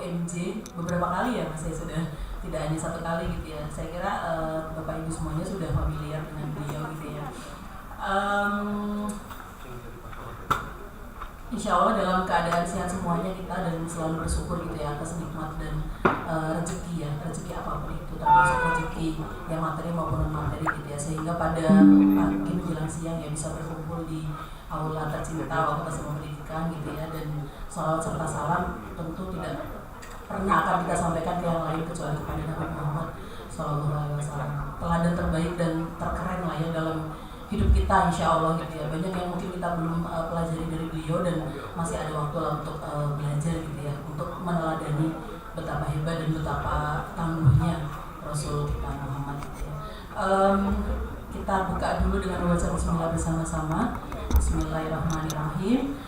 UMJ beberapa kali ya Mas, saya sudah tidak hanya satu kali gitu ya. Saya kira Bapak Ibu semuanya sudah familiar dengan beliau gitu ya. Insya Allah dalam keadaan sehat semuanya kita dan selalu bersyukur gitu ya atas nikmat dan rezeki ya, rezeki apapun itu, termasuk rezeki yang materi maupun non materi gitu ya, sehingga pada pagi menjelang siang ya bisa berkumpul di aula tercinta Fakultas Ilmu Pendidikan gitu ya, dan salawat serta salam tentu tidak pernah akan kita sampaikan ke yang lain kecuali kepada Nabi Muhammad SAW, teladan terbaik dan terkeren lah ya dalam hidup kita insya Allah gitu ya. Banyak yang mungkin kita belum pelajari dari beliau dan masih ada waktu lah untuk belajar gitu ya, untuk meneladani betapa hebat dan betapa tangguhnya Rasul kita Muhammad gitu ya. Kita buka dulu dengan membaca bismillah bersama-sama. Bismillahirrahmanirrahim.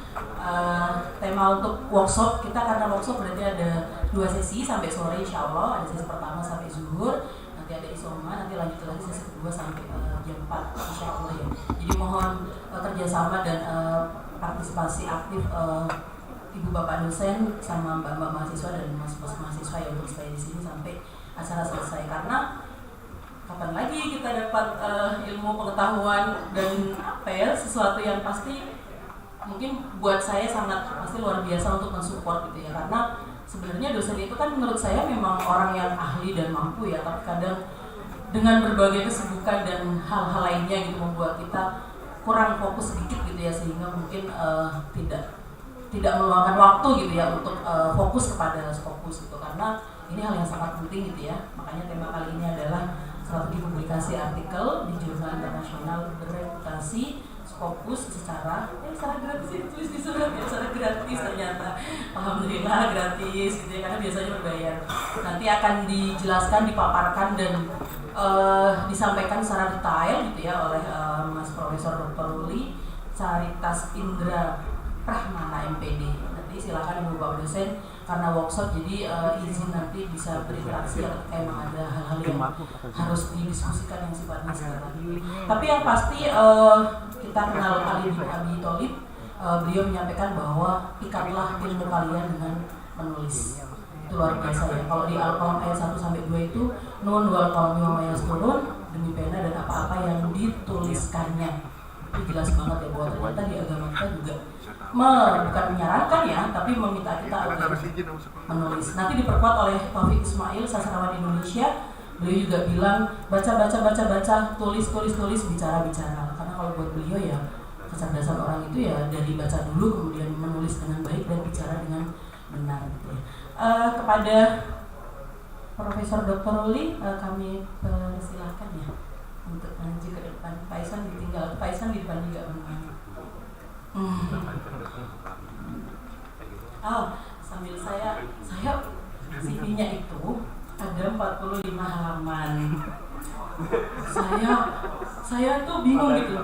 Tema untuk workshop kita, karena workshop berarti ada 2 sesi sampai sore insya Allah. Ada sesi pertama sampai zuhur, nanti ada isoma, nanti lanjut lagi sesi kedua sampai jam 4 insya Allah ya. Jadi mohon kerjasama dan partisipasi aktif ibu bapak dosen sama mbak-mbak mahasiswa dan mas-mas mahasiswa ya untuk stay di sini sampai acara selesai, karena kapan lagi kita dapat ilmu pengetahuan dan apa ya, sesuatu yang pasti mungkin buat saya sangat pasti luar biasa untuk mensupport gitu ya, karena sebenarnya dosen itu kan menurut saya memang orang yang ahli dan mampu ya, tapi kadang dengan berbagai kesibukan dan hal-hal lainnya gitu membuat kita kurang fokus sedikit gitu ya, sehingga mungkin tidak meluangkan waktu gitu ya untuk fokus kepada Scopus gitu, karena ini hal yang sangat penting gitu ya. Makanya tema kali ini adalah strategi publikasi artikel di jurnal internasional bereputasi Scopus secara gratis, ditulis di surat ya, secara gratis ternyata. Alhamdulillah gratis gitu ya, karena biasanya berbayar. Nanti akan dijelaskan, dipaparkan dan disampaikan secara detail gitu ya oleh Mas Profesor Dr. Ruli Caritas Indra Rahmana MPD. Nanti silakan Ibu Bapak dosen, karena workshop jadi izin nanti bisa berinteraksi ya, emang ada hal-hal yang harus didiskusikan yang sifatnya sekarang. Tapi yang pasti kita kenal Ali bin Abi Thalib, beliau menyampaikan bahwa ikatlah ilmu kalian dengan menulis. Itu luar biasa ya. Kalau di Al-Qalam ayat 1 sampai 2 itu nun wal qalami wa ma yasturun, demi pena dan apa-apa yang dituliskannya. Itu jelas banget ya bahwa ternyata di agama kita juga bukan menyarankan ya, tapi meminta kita agar menulis. Nanti diperkuat oleh Taufik Ismail, sastrawan Indonesia. Beliau juga bilang baca, tulis, bicara. Karena kalau buat beliau ya kecerdasan orang itu ya dari baca dulu kemudian menulis dengan baik dan bicara dengan benar gitu ya. Kepada Profesor Dr. Ruli kami persilahkan ya untuk maju ke depan. Pak Isan ditinggal, Pak Isan di depan juga benar. Sambil saya CV-nya itu ada 45 halaman. Saya tuh bingung gitu.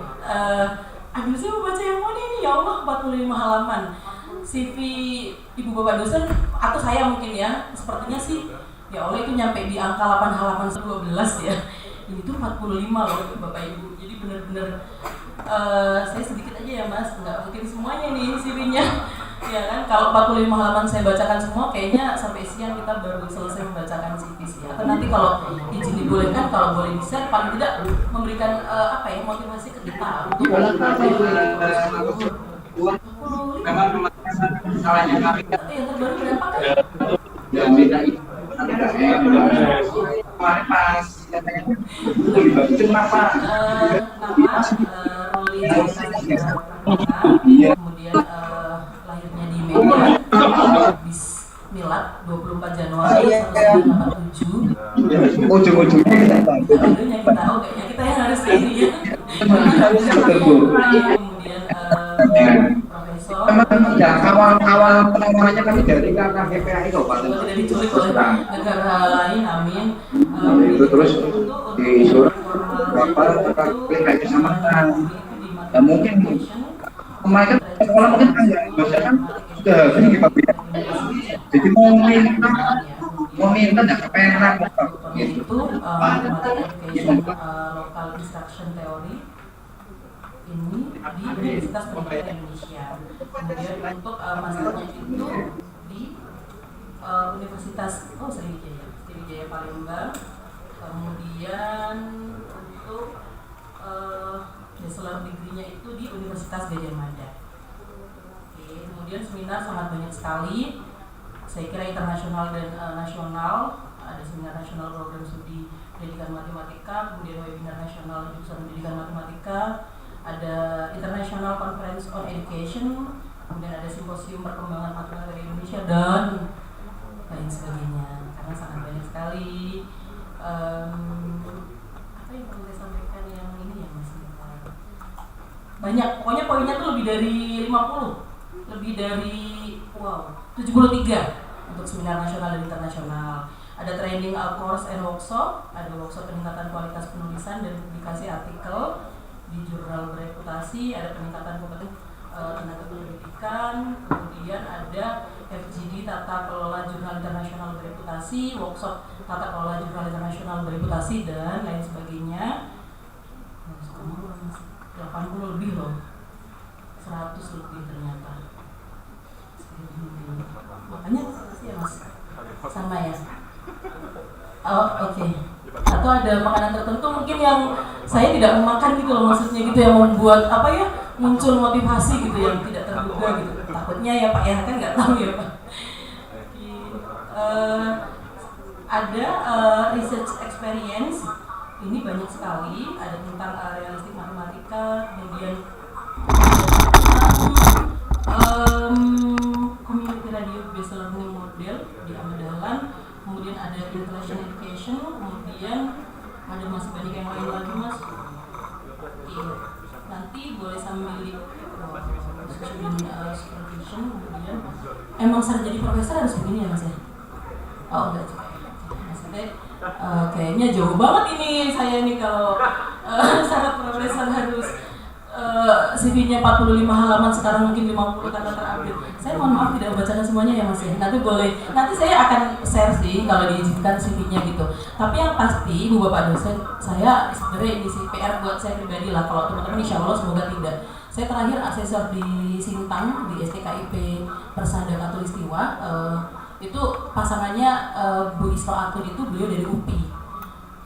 Aduh, saya mau baca yang mana ini ya Allah, 45 halaman. CV Ibu Bapak dosen atau saya mungkin ya, sepertinya sih ya Allah itu nyampe di angka 8 halaman 12 ya. Ini tuh 45 loh Bapak Ibu. Jadi benar-benar saya sedikit aja ya Mas, nggak mungkin semuanya nih CV-nya. Ya kan, kalau 45 halaman saya bacakan semua, kayaknya sampai siang kita baru selesai membacakan CV sih. Atau nanti kalau izin dibolehkan, kalau boleh di-share, paling tidak memberikan motivasi ke kita untuk yang terbaru berapa kan? Yang beda itu kemarin pas kenapa nama Ruli kemudian lahirnya di Medan, Bismillah 24 Januari 1987. Ujung-ujungnya kita tahu. Ujung-ujungnya kita tahu, kayaknya kita yang harus ini ya. Kemudian Profesor. Ya, awal penemuannya kami dari KKPPI Kabupaten. Tidak diculik oleh negara lain, amin. Itu terus di surat bapak klik sama ya mungkin kemarin sekolah mungkin enggak, biasanya kan sudah sering kita bilang. Jadi mau minta nggak kepenak gitu. Itu education local instruction theory ini di Universitas Pendidikan Indonesia. Kemudian untuk masternya itu di Universitas Sriwijaya Palembang. Kemudian untuk bachelor degree-nya itu di Universitas Gadjah Mada. Oke, kemudian seminar sangat banyak sekali. Saya kira internasional dan nasional. Ada seminar nasional program studi pendidikan matematika, kemudian webinar nasional jurusan pendidikan matematika, ada International Conference on Education, kemudian ada simposium perkembangan matematika di Indonesia dan lain sebagainya. Karena sangat banyak sekali. Apa yang perlu saya sampaikan yang ini ya Mas? Banyak, pokoknya poinnya tuh lebih dari 50, lebih dari 73 untuk seminar nasional dan internasional. Ada training course and workshop, ada workshop peningkatan kualitas penulisan dan publikasi artikel di jurnal bereputasi, ada peningkatan kompetensi tenaga pendidikan, kemudian ada FGD Tata Kelola Jurnal Internasional Bereputasi, workshop Tata Kelola Jurnal Internasional Bereputasi dan lain sebagainya. 80 lebih loh, 100 lebih ternyata. Makanya sih ya Mas, sama ya. Oh oke. Atau ada makanan tertentu mungkin yang saya tidak memakan gitu loh, maksudnya gitu yang membuat apa ya, muncul motivasi gitu yang tidak terduga gitu. Takutnya ya Pak ya, kan nggak tahu ya Pak. Ada research experience, ini banyak sekali, ada tentang realistik matematika, kemudian community radio based learning model di Ahmad Dahlan, kemudian ada international education, kemudian ada masih banyak yang lain lagi Mas. Oke, nanti boleh sambil supervision, kemudian emang sering jadi profesor harus begini ya Mas ya? Oh enggak juga ya, maksudnya kayaknya jauh banget ini saya nih kalau syarat profesor harus CV-nya 45 halaman, sekarang mungkin 50 karena terupdate. Saya mohon maaf tidak membacakan semuanya ya Mas ya. Nanti saya akan share sih kalau diizinkan CV-nya gitu. Tapi yang pasti Bu Bapak dosen, saya sebenarnya ini sih PR buat saya pribadi lah. Kalau teman-teman insya Allah semoga tidak. Saya terakhir asesor di Sintang di STKIP Persada Katulistiwa. Itu pasangannya Bu Isra Atun itu beliau dari UPI.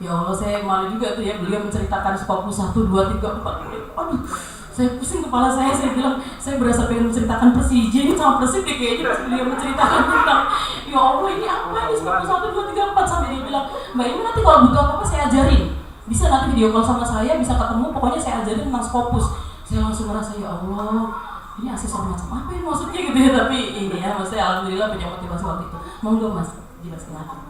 Ya Allah, saya malu juga tuh ya, beliau menceritakan Skopus 1, 2, 3, 4. Aduh, saya pusing kepala saya bilang, saya berasa pengen menceritakan Persija ini sama Persib deh kayaknya pas beliau menceritakan tentang ya Allah ini apa ini Skopus 1, 2, 3, 4. Sampai dia bilang, Mbak ini nanti kalau butuh apa-apa saya ajarin. Bisa nanti video call sama saya, bisa ketemu, pokoknya saya ajarin tentang Skopus. Saya langsung merasa, ya Allah, ini asesor macam apa ya maksudnya gitu ya. Tapi ini ya, maksudnya alhamdulillah punya motivasi waktu itu. Monggo Mas, jelaskan lagi.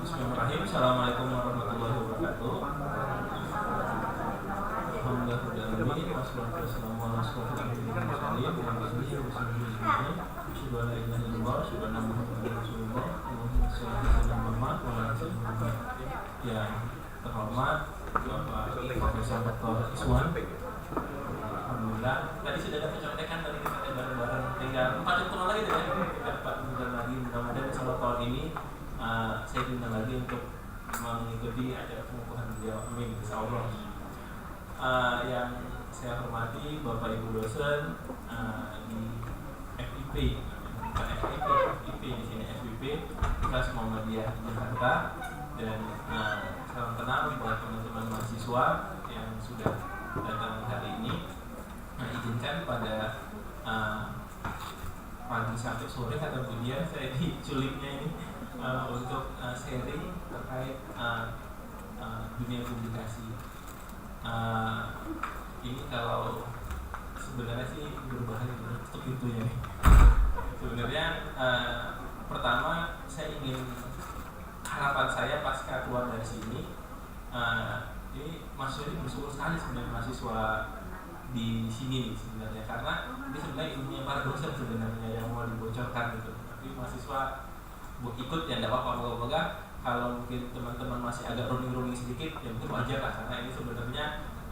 Bismillahirrahmanirrahim. Assalamualaikum warahmatullahi wabarakatuh. Alhamdulillahirrahmanirrahim. Wassalamualaikum warahmatullahi wabarakatuh. Yang terhormat Bapak Profesor Dr. Iswan. Alhamdulillah. Tadi sudah dapat contekan dari kita bareng-bareng. Tinggal 4 jam lagi deh. Dapat bulan lagi. Mudah-mudahan insyaallah tahun ini saya diundang lagi untuk mengikuti acara pengukuhan beliau. Amin, insyaallah. Yang saya hormati Bapak Ibu dosen di FIP, bukan FIP di sini FIP, Kelas Muhammadiyah Jakarta, dan salam kenal buat teman-teman mahasiswa yang sudah datang hari ini. Izinkan pada pagi sampai sore kata Bu Dia, saya diculiknya ini untuk sharing terkait dunia publikasi. Ini kalau sebenarnya sih berbahaya untuk itu ya. Sebenarnya pertama saya ingin, harapan saya pasca keluar dari sini, ini mahasiswa ini bersyukur sekali sebenarnya mahasiswa di sini sebenarnya, karena ini sebenarnya ilmunya para dosen sebenarnya yang mau dibocorkan gitu. Tapi mahasiswa ikut ya tidak apa-apa, moga-moga kalau mungkin teman-teman masih agak running sedikit ya mungkin wajar lah, karena ini sebenarnya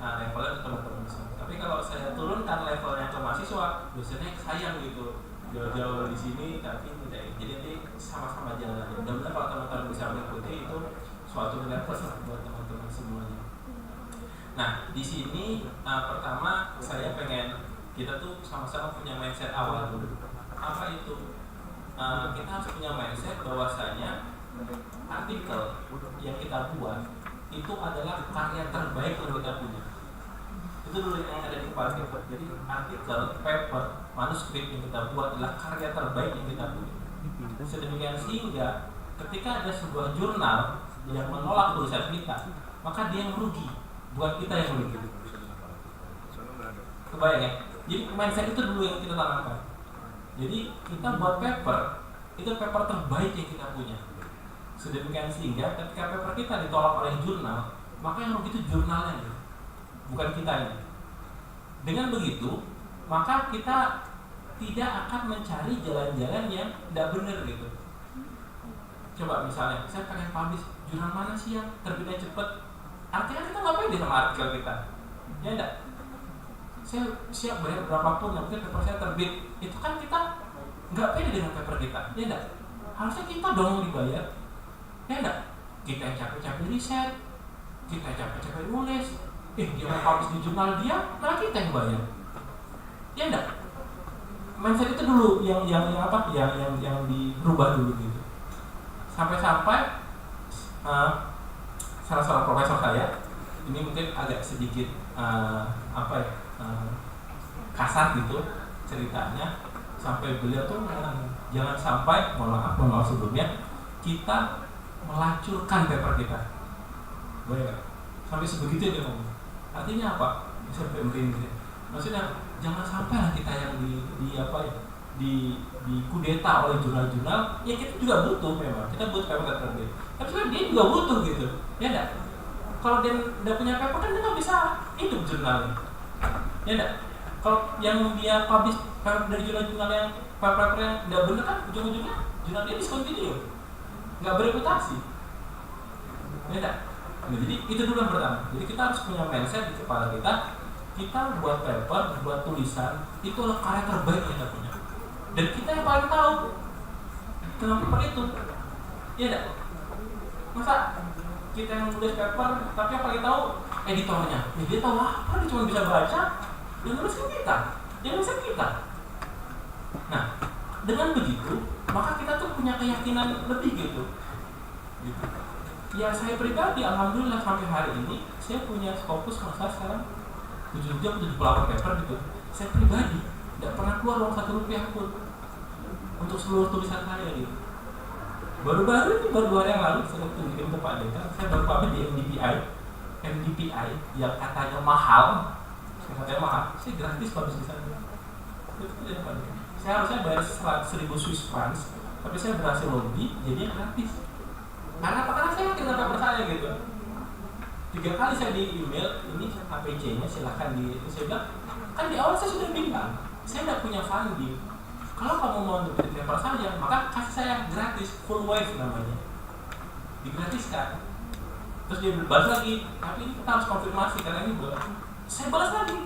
levelnya untuk teman-teman semua. Tapi kalau saya turunkan levelnya ke mahasiswa, dosennya sayang gitu, jauh-jauh di sini tapi tidak. Jadi nanti sama-sama jalan aja. Mudah-mudahan kalau teman-teman bisa mengikuti itu suatu nilai plus buat teman-teman semuanya. Nah di sini pertama saya pengen kita tuh sama-sama punya mindset awal dulu. Apa itu? Kita harus punya mindset bahwasanya artikel yang kita buat itu adalah karya terbaik yang kita punya. Itu dulu yang ada di kepala kita. Jadi artikel, paper, manuskrip yang kita buat adalah karya terbaik yang kita punya. Sedemikian sehingga ketika ada sebuah jurnal yang menolak tulisan kita, maka dia yang merugi, bukan kita yang merugi. Kebayang ya? Jadi mindset itu dulu yang kita tanamkan. Jadi kita buat paper, itu paper terbaik yang kita punya. Sedemikian sehingga ketika paper kita ditolak oleh jurnal, maka yang rugi itu jurnalnya, bukan kitanya. Dengan begitu, maka kita tidak akan mencari jalan-jalan yang tidak benar gitu. Coba misalnya, saya pengen publish jurnal mana sih yang terbitnya cepat? Artinya kita nggak pede sama artikel kita, ya enggak? Saya siap bayar berapapun, yang penting paper saya terbit. Itu kan kita nggak pede dengan paper kita, ya enggak? Harusnya kita dong dibayar, ya enggak? Kita yang capek-capek riset, kita yang capek-capek nulis, dia mau publish di jurnal dia, malah kita yang bayar, ya enggak? Mindset itu dulu yang dirubah dulu gitu. Sampai-sampai salah seorang profesor saya, ini mungkin agak sedikit kasar gitu ceritanya, sampai beliau tuh jangan sampai, mohon maaf sebelumnya, kita melacurkan paper kita. Boleh sampai sebegitu dia ngomong. Artinya apa? Sampai begini. Maksudnya jangan sampai lah kita yang di kudeta oleh jurnal-jurnal. Ya kita juga butuh memang, kita butuh paper terbit. Tapi sebenarnya dia juga butuh gitu, ya enggak? Kalau dia tidak punya paper kan dia nggak bisa hidup jurnalnya, ya enggak? Kalau yang dia publish paper dari jurnal-jurnal yang paper yang tidak benar kan ujung-ujungnya jurnal dia discontinue, nggak bereputasi, ya enggak? Nah, jadi itu dulu yang pertama. Jadi kita harus punya mindset di kepala kita. Kita buat paper, buat tulisan, itu adalah karya terbaik yang kita punya. Dan kita yang paling tahu tentang paper itu, ya enggak? Masa kita yang nulis paper, tapi yang paling tahu editornya? Ya dia tahu apa? Dia cuma bisa baca, yang nulis kan kita, yang nulis kita. Nah, dengan begitu, maka kita tuh punya keyakinan lebih gitu. Ya saya pribadi, alhamdulillah sampai hari ini, saya punya Scopus masa sekarang 78 paper gitu. Saya pribadi tidak pernah keluar uang 1 rupiah pun untuk seluruh tulisan saya gitu. Baru-baru ini, baru 2 hari yang lalu saya tunjukin ke Pak Dekan, saya baru pamit di MDPI yang katanya mahal, saya gratis publish di sana. Itu aja Pak Dekan. Saya harusnya bayar 1.000 Swiss francs, tapi saya berhasil lobby, jadi gratis. Karena apa? Karena saya yakin dengan paper saya gitu. 3 kali saya di email, ini APC-nya silahkan saya bilang, kan di awal saya sudah bilang, saya tidak punya funding. Kalau kamu mau untuk paper saja, maka kasih saya gratis, full wave namanya, digratiskan. Terus dia balas lagi, tapi ini kita harus konfirmasi karena ini boleh. Saya balas lagi,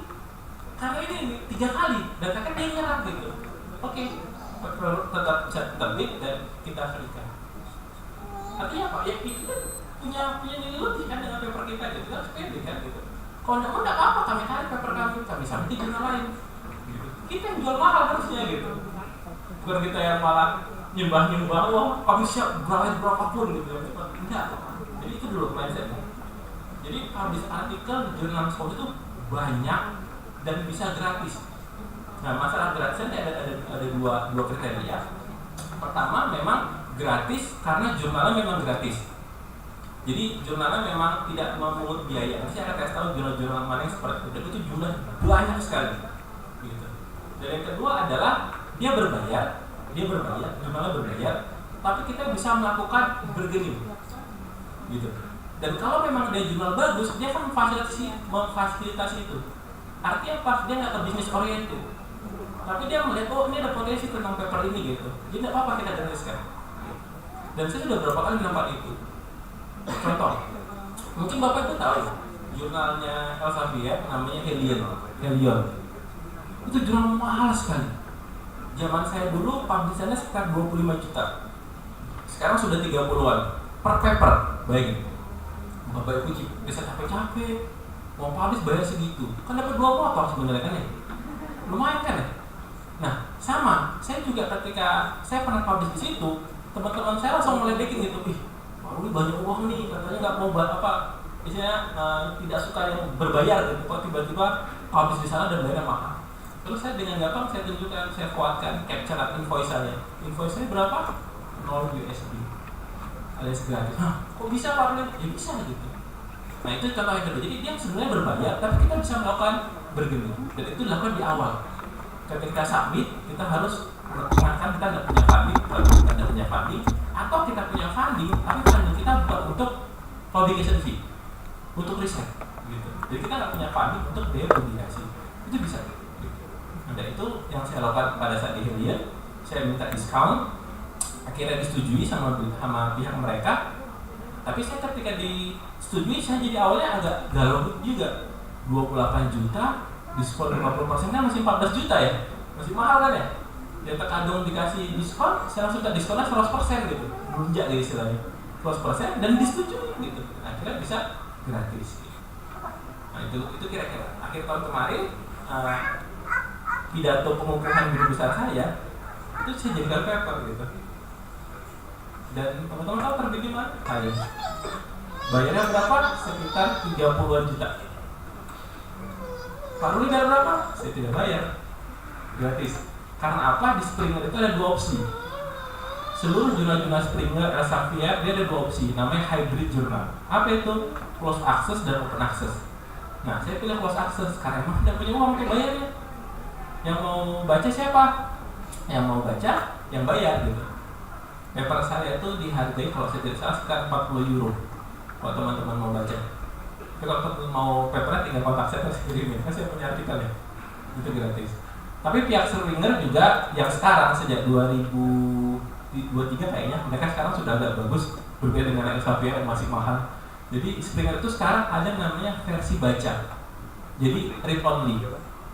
karena ini 3 kali, dan kakak dia nyerah gitu. Oke, tetap bisa terbit dan kita berikan. Artinya apa? Ya kita punya nilai lebih kan dengan paper kita gitu, kita harus pede kan gitu. Kalau enggak apa-apa, kami tarik paper kami sama di jurnal lain gitu. Kita yang jual mahal harusnya gitu, bukan kita yang malah nyembah wah kami siap bayar berapapun gitu. Enggak, jadi itu dulu mindsetnya. Jadi publish artikel di jurnal Scopus itu banyak dan bisa gratis. Nah masalah gratisnya ada dua kriteria. Pertama memang gratis karena jurnalnya memang gratis. Jadi jurnalnya memang tidak memungut biaya. Nanti saya akan kasih tahu jurnal-jurnal mana yang seperti itu. Dan itu jumlah banyak sekali. Gitu. Dan yang kedua adalah dia berbayar, jurnalnya berbayar, tapi kita bisa melakukan bargaining. Gitu. Dan kalau memang dia jurnal bagus, dia akan memfasilitasi itu. Artinya apa? Dia nggak ke bisnis oriented, tapi dia melihat, oh ini ada potensi tentang paper ini gitu. Jadi nggak apa-apa kita gratiskan. Dan saya sudah berapa kali nampak itu. Contoh, mungkin Bapak itu tahu jurnalnya Elsevier namanya Helion. Itu jurnal mahal sekali. Zaman saya dulu publishannya sekitar 25 juta. Sekarang sudah 30-an per paper. Bayangin. Bapak Ibu bisa capek-capek mau publish bayar segitu. Kan dapat 2 motor sebenarnya kan ya. Lumayan kan ya? Nah, sama. Saya juga ketika saya pernah publish di situ, teman-teman saya langsung meledekin gitu. Ih, ini banyak uang nih, katanya nggak mau istilahnya tidak suka yang berbayar gitu. Kok tiba-tiba publish di sana dan bayarnya mahal. Terus saya dengan gampang saya tunjukkan, saya kuatkan capture invoice saya. Invoice saya berapa? 0 USD. Alias gratis. Kok bisa Pak? Ya bisa gitu. Nah itu contoh yang kedua. Jadi dia sebenarnya berbayar, tapi kita bisa melakukan bargaining. Dan itu dilakukan di awal. Ketika submit, kita harus ingatkan kita nggak punya funding, kalau kita nggak punya funding, atau kita punya funding, tapi funding kita bukan untuk publication fee, untuk riset. Gitu. Jadi kita nggak punya funding untuk biaya publikasi. Itu bisa. Nah itu yang saya lakukan pada saat di Helion. Saya minta diskon, akhirnya disetujui sama pihak mereka. Tapi saya ketika disetujui, saya jadi awalnya agak galau juga. 28 juta, diskon 50% kan masih 14 juta ya, masih mahal kan ya. Dia terkadang dikasih diskon, saya langsung diskonnya 100% gitu, melunjak gitu istilahnya, 100% dan disetujui gitu. Akhirnya bisa gratis. Nah itu kira-kira akhir tahun kemarin. Pidato pengukuhan guru besar saya itu saya jadikan paper gitu. Dan teman-teman tahu terbit di mana? Saya. Bayarnya berapa? Sekitar 30-an juta. Pak Ruli bayar berapa? Saya tidak bayar. Gratis. Karena apa? Di Springer itu ada 2 opsi. Seluruh jurnal-jurnal Springer, Elsevier, dia ada 2 opsi. Namanya hybrid journal. Apa itu? Closed access dan open access. Nah, saya pilih closed access karena emang tidak punya uang untuk bayarnya. Yang mau baca siapa? Yang mau baca, yang bayar gitu. Paper saya itu dihargai kalau saya tidak salah sekitar 40 euro. Kalau teman-teman mau baca. Tapi kalau teman mau papernya tinggal kontak saya terus kirimin. Kan saya punya artikelnya. Itu gratis. Tapi pihak Springer juga yang sekarang sejak 2023 kayaknya mereka sekarang sudah agak bagus, berbeda dengan Elsevier yang masih mahal. Jadi Springer itu sekarang ada namanya versi baca. Jadi read only.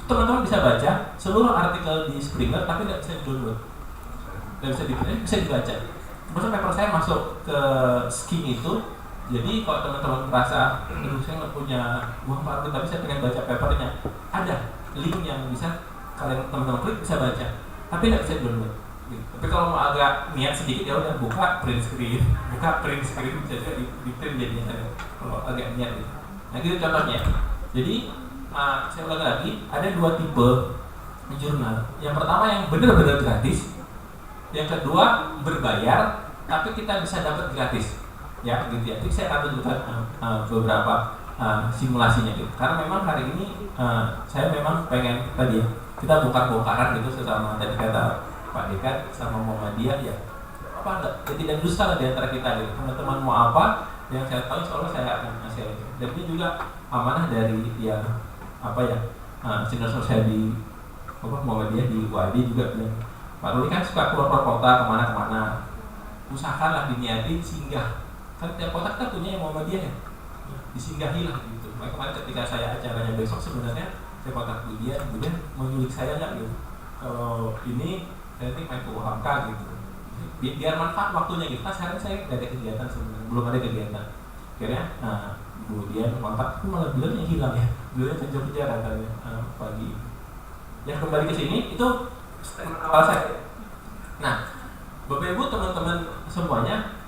Teman-teman bisa baca seluruh artikel di Springer tapi tidak bisa di-download. Tidak bisa bisa dibaca. Terus paper saya masuk ke Skim itu. Jadi kalau teman-teman merasa, aduh saya nggak punya uang Pak tapi saya pengen baca papernya, ada link yang bisa kalian teman-teman klik bisa baca, tapi tidak bisa di-download. Gitu. Tapi kalau mau agak niat sedikit ya udah buka print screen bisa juga di print jadinya kalau agak niat gitu. Nah itu contohnya. Jadi saya ulang lagi, ada 2 tipe jurnal. Yang pertama yang benar-benar gratis, yang kedua berbayar, tapi kita bisa dapat gratis. Ya, gitu ya. Jadi saya akan tunjukkan beberapa simulasinya gitu. Karena memang hari ini saya memang pengen tadi ya, kita bongkar-bongkaran gitu sesama tadi kata Pak Dekan sama Muhammadiyah ya. Apa enggak? Ya, tidak dusta lah di antara kita gitu. Teman-teman mau apa yang saya tahu soalnya saya akan ngasih itu. Dan ini juga amanah dari ya senior saya di Muhammadiyah di UAD juga bilang, Pak Ruli kan suka keluar kota kemana-kemana, usahakanlah diniatin singgah. Kan tiap kota kita punya yang Muhammadiyah ya, disinggahi lah gitu. Kemarin ketika saya acaranya besok sebenarnya saya kontak dia, kemudian mau nyulik saya nggak gitu. Kalau ini saya nanti main ke UHK gitu. Biar manfaat waktunya gitu. Kan sekarang saya nggak ada kegiatan sebenarnya, belum ada kegiatan. Akhirnya, kemudian kontak itu malah bilangnya hilang ya, bilangnya kerja katanya pagi. Yang kembali ke sini itu awal saya. Nah, Bapak Ibu teman-teman semuanya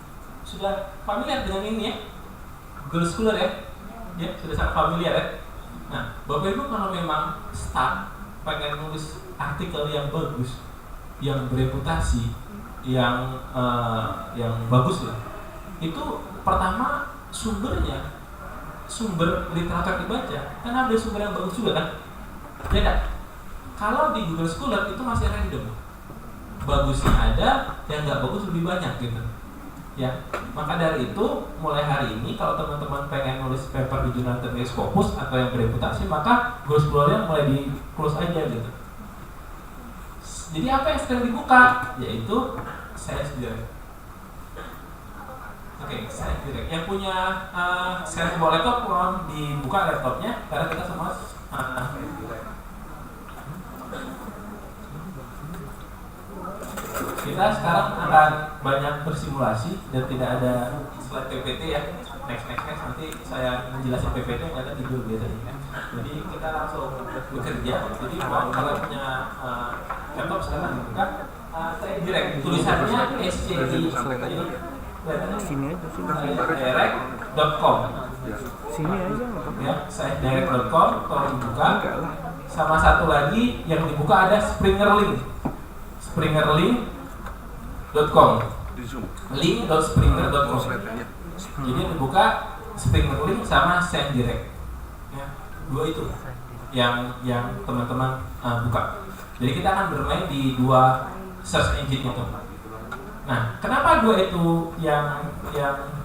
sudah familiar dengan ini ya, Google Scholar ya, sudah sangat familiar ya. Nah, Bapak Ibu kalau memang start pengen nulis artikel yang bagus, yang bereputasi, yang bagus lah. Itu pertama sumbernya, sumber literatur dibaca kan ada sumber yang bagus juga kan, ya kan? Kalau di Google Scholar itu masih random, bagusnya ada, yang nggak bagus lebih banyak gitu. Ya, maka dari itu mulai hari ini kalau teman-teman pengen nulis paper di jurnal tertulis Scopus atau yang bereputasi, maka Google Scholar mulai di close aja gitu. Jadi apa yang sedang dibuka? Yaitu Science Direct. Oke, Science Direct. Yang punya sekarang bawa laptop, mohon dibuka laptopnya karena kita semua kita sekarang akan banyak bersimulasi dan tidak ada slide PPT ya. Next nanti saya menjelaskan PPT yang ada tidur biasanya. Jadi kita langsung bekerja. Jadi kalau punya laptop sekarang dibuka Science Direct, tulisannya SCI. Sini aja sih. Direct.com. Sini aja Ya, sciencedirect.com kalau dibuka. Sama satu lagi yang dibuka ada Springerlink. Springerlink.com. link.springer.com. Jadi dibuka Springerlink sama Science Direct. Ya, dua itu yang teman-teman buka. Jadi kita akan bermain di dua search engine itu. Nah, kenapa dua itu yang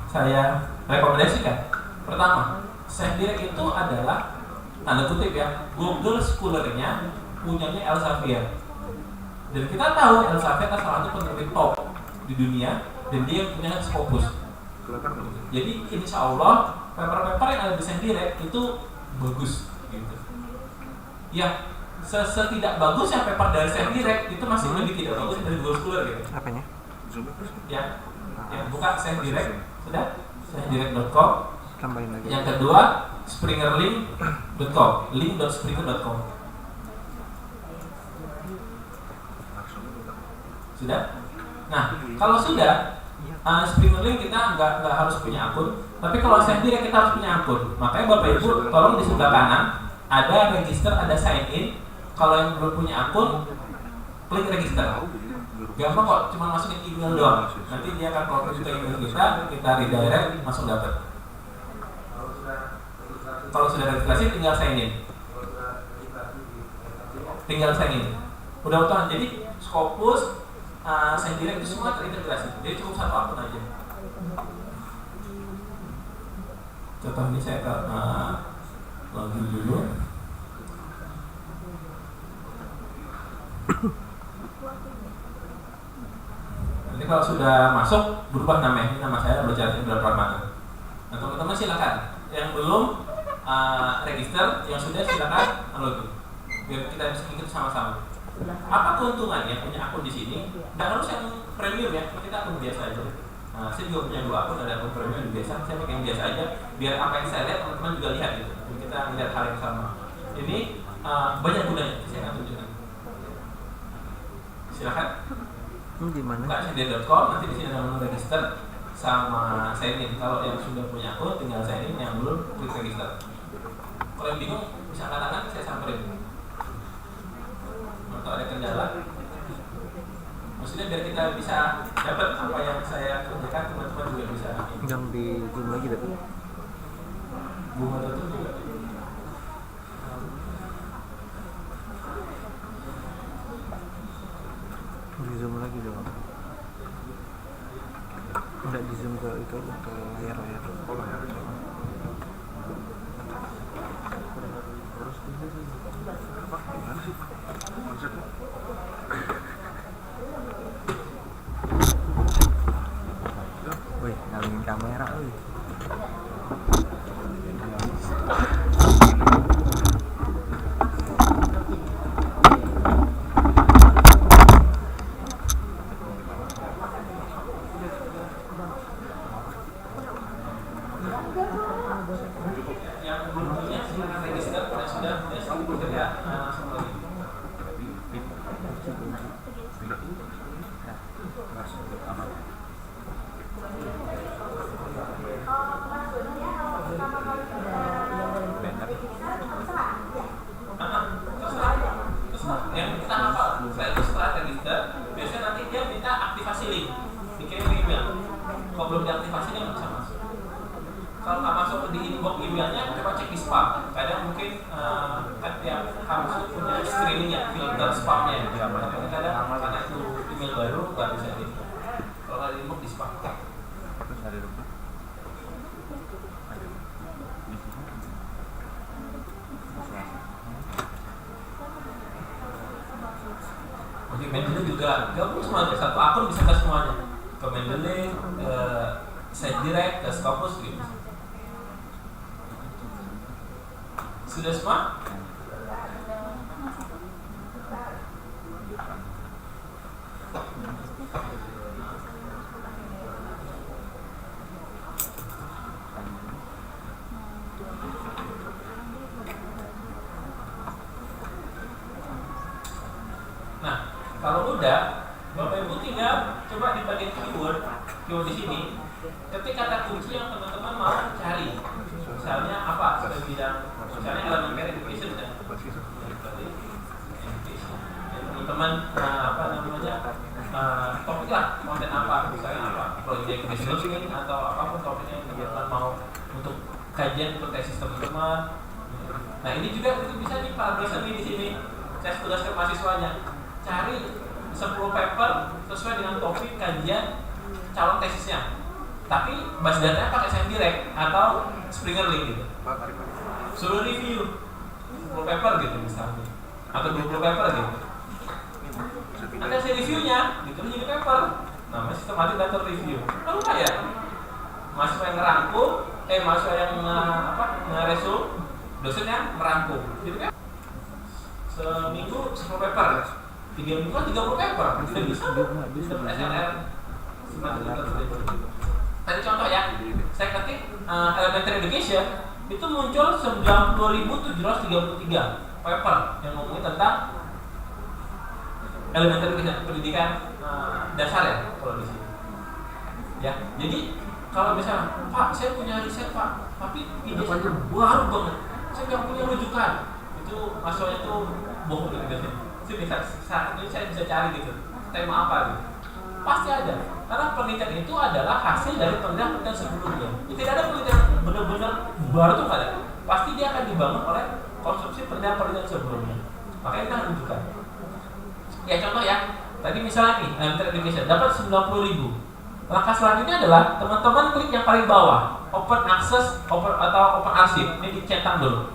saya rekomendasikan? Pertama, Science Direct itu adalah tanda kutip ya, Google Scholar-nya punyanya Elsevier. Dan kita tahu Elsevier adalah salah satu penerbit top di dunia dan dia punya Scopus. Jadi insya Allah paper-paper yang ada di Science Direct itu bagus gitu. Ya, setidak bagus yang paper dari Science Direct itu masih lebih tidak bagus dari Google Scholar gitu. Apanya? Ya, buka Science Direct, sudah sciencedirect.com. Tambahin lagi. Yang kedua springerlink.com, link.springer.com. Sudah? Nah, kalau sudah Springerlink kita nggak harus punya akun, tapi kalau Science Direct kita harus punya akun. Makanya Bapak Ibu tolong di sebelah kanan ada register, ada sign in. Kalau yang belum punya akun, klik register. Gampang kok, cuma masukin email doang. Nanti dia akan copy ke email kita redirect, langsung dapat. Kalau sudah registrasi tinggal sign in. Udah utuhan. Jadi Scopus, Science Direct itu semua terintegrasi. Jadi cukup satu akun aja. Contoh ini saya login dulu. Nanti kalau sudah masuk berubah namanya. Ini nama saya Roger Indra Pramana. Nah, teman-teman silakan. Yang belum register, yang sudah silakan login. Biar kita bisa ikut sama-sama. Apa keuntungannya punya akun di sini? Tidak harus yang premium ya, kita akun biasa aja. Nah, saya juga punya dua akun, ada akun premium yang biasa. Saya pakai yang biasa aja, biar apa yang saya lihat teman-teman juga lihat gitu. Dan kita melihat hal yang sama. Ini banyak gunanya. Saya akan tunjukkan. Silakan. Di mana? Buka sciencedirect.com, nanti di sini ada menu register sama sign in. Kalau yang sudah punya akun tinggal sign in, yang belum klik register. Kalau yang bingung bisa angkat tangan, saya samperin. Atau ada kendala, maksudnya biar kita bisa dapat apa yang saya kerjakan, teman-teman juga bisa. Yang di zoom lagi tadi. Bunga tutup juga. Di zoom lagi dong. Enggak di zoom ke itu ke layar. Oh, layar. Wih, ngalamin kamera wih. Yang belum punya silakan register, dan sudah bekerja semua lagi. Yang kita hafal, setelah register, biasanya nanti dia minta aktivasi link. inbox emailnya coba cek di spam. Kadang mungkin kan tiap kampus itu punya screeningnya, filter spamnya. Kadang karena itu email baru nggak bisa di. Kalau nggak di inbox di spam. Terus ada dokter. Oke, Mendeley juga gabung semua, satu akun bisa ke semuanya, ke Mendeley, ke SendDirect, ke Scopus gitu. Sudah semua? Nah, kalau udah, Bapak Ibu tinggal coba di bagian keyword di sini, ketik kata kunci yang teman-teman mau cari. Misalnya apa? Sebagai bidang, misalnya elementary education dan teman-teman apa namanya topik lah, konten apa, misalnya apa, project researching atau apapun topiknya yang teman-teman mau untuk kajian untuk tesis teman-teman. Nah ini juga itu bisa diparagrafkan di sini. Saya tugaskan mahasiswanya cari 10 paper sesuai dengan topik kajian calon tesisnya. Tapi base datanya pakai SendDirect atau Springer Link gitu. Suruh review 10 paper gitu misalnya, atau 20 paper gitu. Anda kasih reviewnya, gitu jadi paper. Namanya sistematik data review. Lalu kayak mahasiswa yang ngerangkum, mahasiswa yang ngeresume, dosennya merangkum. Jadi kan seminggu 10 paper, 3 minggu kan 30 paper. Tidak bisa SLR. Tadi contoh ya, saya ketik elementary education itu muncul sejak 2733 paper yang ngomongin tentang elementary education, pendidikan dasar ya kalau di sini. Ya, jadi kalau misalnya Pak, saya punya riset Pak, tapi ide saya baru banget, saya nggak punya rujukan, itu masalahnya itu bohong gitu. Saat ini saya bisa cari gitu, tema apa gitu, pasti ada. Karena penelitian itu adalah hasil dari penelitian sebelumnya. Tidak ada penelitian benar-benar baru tuh ada. Pasti dia akan dibangun oleh konsumsi penelitian sebelumnya. Makanya kita rujukan. Ya contoh ya, tadi misalnya nih, elementary education dapat 90.000. Langkah selanjutnya adalah teman-teman klik yang paling bawah, open access, open arsip. Ini dicetak dulu.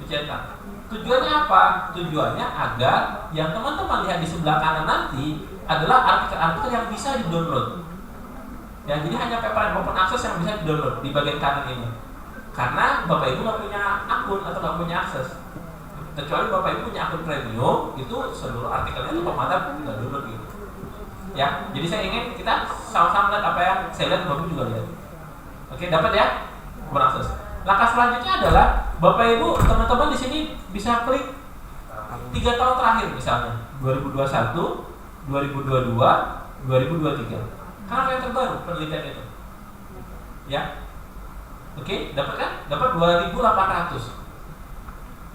Dicetak. Tujuannya apa? Tujuannya agar yang teman-teman lihat di sebelah kanan nanti adalah artikel-artikel yang bisa di-download. Ya, jadi hanya paper yang open access yang bisa di-download di bagian kanan ini. Karena Bapak Ibu nggak punya akun atau nggak punya akses. Kecuali Bapak Ibu punya akun premium, itu seluruh artikelnya itu otomatis kita download gitu. Ya, jadi saya ingin kita sama-sama lihat apa yang saya lihat, Bapak Ibu juga lihat. Oke, dapat ya? Open access. Langkah selanjutnya adalah Bapak Ibu, teman-teman di sini bisa klik 3 tahun terakhir misalnya 2021, 2022, 2023. Karena yang terbaru penelitian itu. Ya. Oke, dapat kan? Dapat 2.800.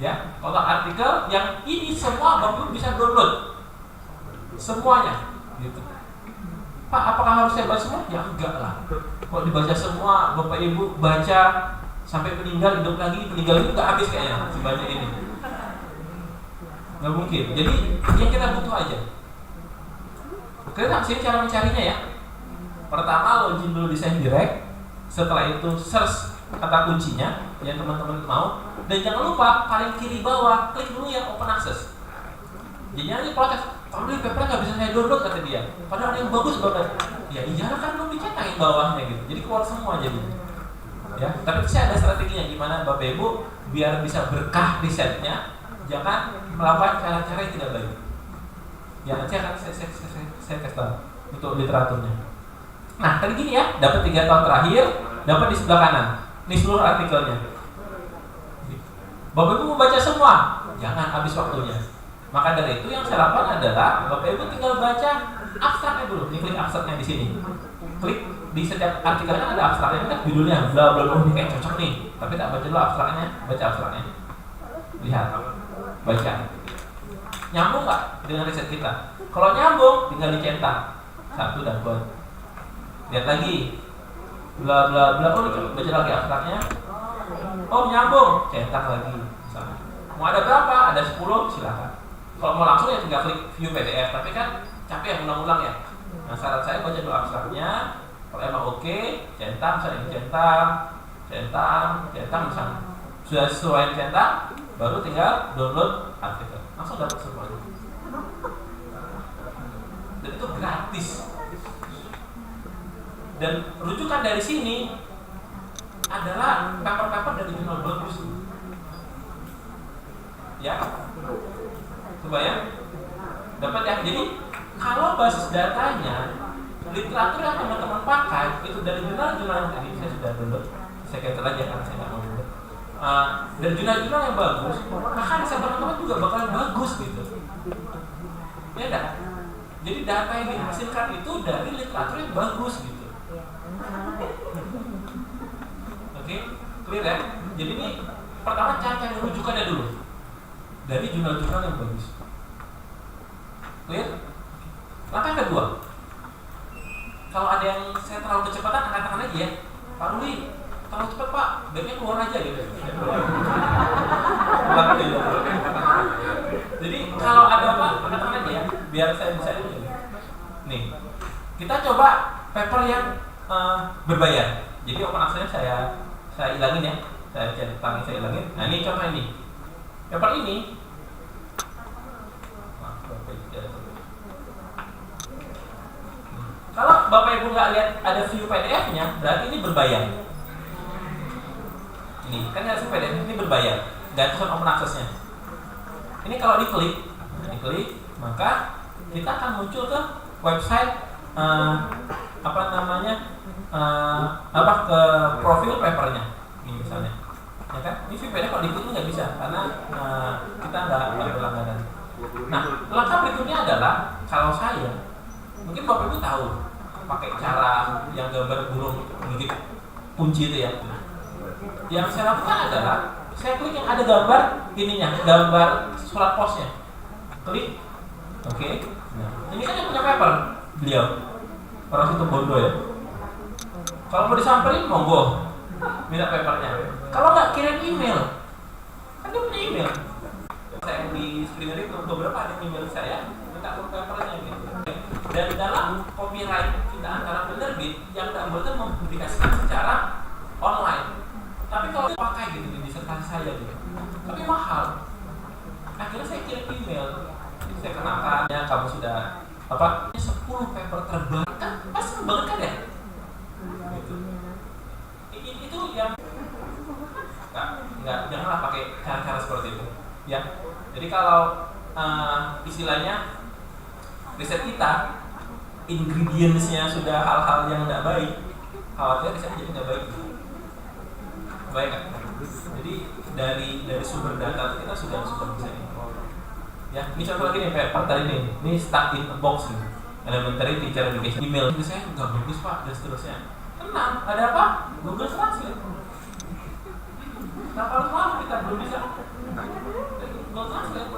Ya, total artikel yang ini semua Bapak bisa download. Semuanya gitu. Pak, apakah harus saya baca semua? Ya enggak lah. Kalau dibaca semua, Bapak Ibu baca sampai meninggal, hidup lagi, meninggal itu enggak habis kayaknya sebanyak ini. Enggak mungkin. Jadi, yang kita butuh aja. Oke, nah, sini cara mencarinya ya. Pertama login dulu di SendDirect, setelah itu search kata kuncinya yang teman-teman mau, dan jangan lupa paling kiri bawah klik dulu yang open access. Jadi nanti protes, kalau ini paper nggak bisa saya download kata dia. Padahal ada yang bagus banget. Ya iya kan belum dicetak yang bawahnya gitu. Jadi keluar semua jadi. Ya, tapi saya ada strateginya gimana Bapak Ibu biar bisa berkah risetnya, jangan melakukan cara-cara yang tidak baik. Ya nanti akan saya tes untuk literaturnya. Nah tadi gini ya, dapat 3 tahun terakhir, dapat di sebelah kanan. Ini seluruh artikelnya. Bapak Ibu membaca semua, jangan habis waktunya. Maka dari itu yang saya lakukan adalah Bapak Ibu tinggal baca abstraknya dulu. Ini klik abstraknya di sini. Klik di setiap artikelnya ada abstraknya, kan judulnya bla bla bla, ini cocok nih. Tapi tak baca dulu abstraknya, baca abstraknya. Lihat, baca. Nyambung nggak dengan riset kita? Kalau nyambung, tinggal dicetak 1 dan buat. Lihat lagi. bla bla bla, oh baca lagi abstraknya, oh nyambung, cetak lagi misalnya. Mau ada berapa? Ada 10, silakan. Kalau mau langsung ya tinggal klik view PDF, tapi kan capek ya ulang-ulang ya. Nah syarat saya baca dulu abstraknya, kalau emang oke, centang, misalnya ini centang misalnya. Sudah sesuai centang, baru tinggal download artikel, langsung dapat semuanya. Dan itu gratis. Dan rujukan dari sini adalah paper-paper dari jurnal bagus. Ya, coba ya, dapat ya. Jadi kalau basis datanya literatur yang teman-teman pakai itu dari jurnal-jurnal yang tadi saya sudah download, saya cancel aja karena saya nggak mau download. Dan jurnal-jurnal yang bagus, maka riset teman-teman juga bakalan bagus gitu. Ya enggak? Jadi data yang dihasilkan itu dari literatur yang bagus gitu. Oke, clear ya? Jadi ini pertama cari rujukannya dulu dari jurnal-jurnal yang bagus. Clear? Langkah kedua, kalau ada yang saya terlalu kecepatan, katakan aja ya, Pak Ruli, terlalu cepat Pak, baiknya keluar aja gitu. Jadi kalau ada apa, katakan aja ya, biar saya bisa ini. Nih, kita coba paper yang berbayar. Jadi open access saya ilangin ya, saya ilangin. Nah ini contoh ini, paper ini. Kalau Bapak Ibu nggak lihat ada view PDF-nya, berarti ini berbayar. Ini kan hasil PDF ini berbayar, nggak cuma open access-nya. Ini kalau diklik, maka kita akan muncul ke website ke profil papernya. Ini misalnya, ya kan? Ini view PDF kalau diklik nggak bisa karena kita nggak berlangganan. Nah, langkah berikutnya adalah kalau saya, mungkin Bapak Ibu tahu pakai cara yang gambar burung gigit kunci itu ya. Yang saya lakukan adalah saya klik yang ada gambar ininya, gambar surat posnya. Klik, oke. Nah, ini kan yang punya paper beliau, orang situ Bondo ya. Kalau mau disamperin monggo, minta papernya. Kalau nggak kirim email, kan dia punya email. Saya di screener itu beberapa ada email saya, minta papernya gitu. Dan dalam copyright kita antara penerbit yang tidak boleh mempublikasikan secara online. Tapi kalau pakai gitu di disertasi saya gitu, tapi mahal. Akhirnya saya kirim email, saya kenalkan ya kamu sudah 10 paper terbaru kan pasti banget kan ya? Gitu. Itu yang janganlah pakai cara-cara seperti itu. Ya, jadi kalau istilahnya riset kita ingredients-nya sudah hal-hal yang tidak baik, khawatir riset jadi tidak baik. Baik kan? Jadi dari sumber data kita sudah bisa ini. Ya, ini contoh lagi nih paper tadi nih. Ini stuck in a box nih. Elementary teacher education email. Itu saya nggak bagus Pak dan seterusnya. Tenang, ada apa? Google Translate. Kenapa harus malu kita belum bisa? Google Translate.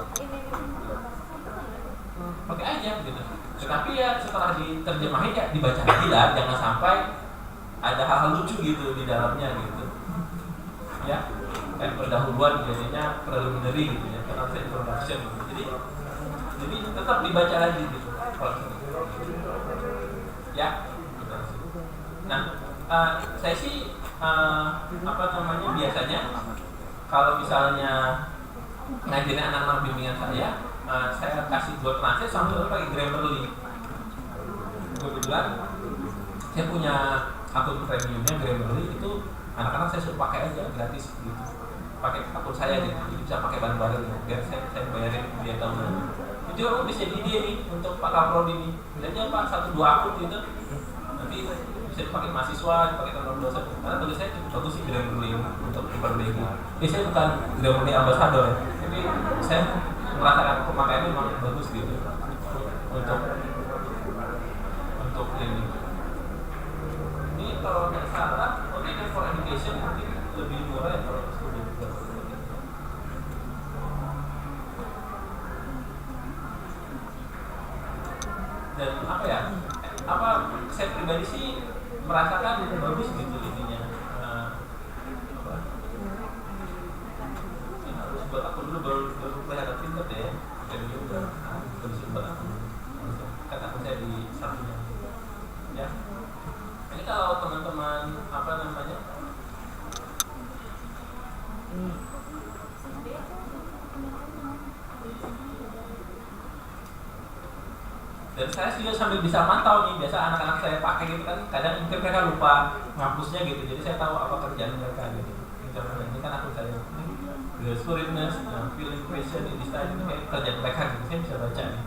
Pakai aja gitu. Tetapi ya setelah diterjemahin ya dibaca lagi lah, jangan sampai ada hal-hal lucu gitu di dalamnya gitu. Ya, kayak pendahuluan jadinya preliminary gitu ya, karena saya introduction gitu. Jadi tetap dibaca lagi gitu. Ya. Nah, saya sih biasanya kalau misalnya ngajarin anak-anak bimbingan saya kasih buat translate sambil pakai Grammarly. Kebetulan saya punya akun premiumnya Grammarly, itu anak-anak saya suruh pakai aja gratis gitu. Pakai akun saya gitu, jadi bisa pakai bareng-bareng gitu. Biar saya bayarin dia tahunan. Itu orang bisa jadi dia nih untuk Pak Kaprod ini. Jadi apa 1-2 akun gitu. Nanti bisa dipakai mahasiswa, dipakai teman dosen. Karena tulis saya cukup bagus sih Grammarly untuk diperbaiki. Saya bukan Grammarly ambassador ya, tapi saya merasakan pemakaiannya memang bagus gitu untuk ini. Ini kalau nggak salah, ini for education mungkin lebih murah ya kalau studi. Dan saya pribadi sih merasakan bagus gitu teman-teman apa namanya dan saya juga sambil bisa mantau nih, biasa anak-anak saya pakai gitu kan, kadang mungkin mereka lupa ngapusnya gitu, jadi saya tahu apa kerjaan mereka gitu. Ini kan akun saya, the sweetness, feeling question in this time, ini kayak kerjaan mereka gitu, saya bisa baca nih.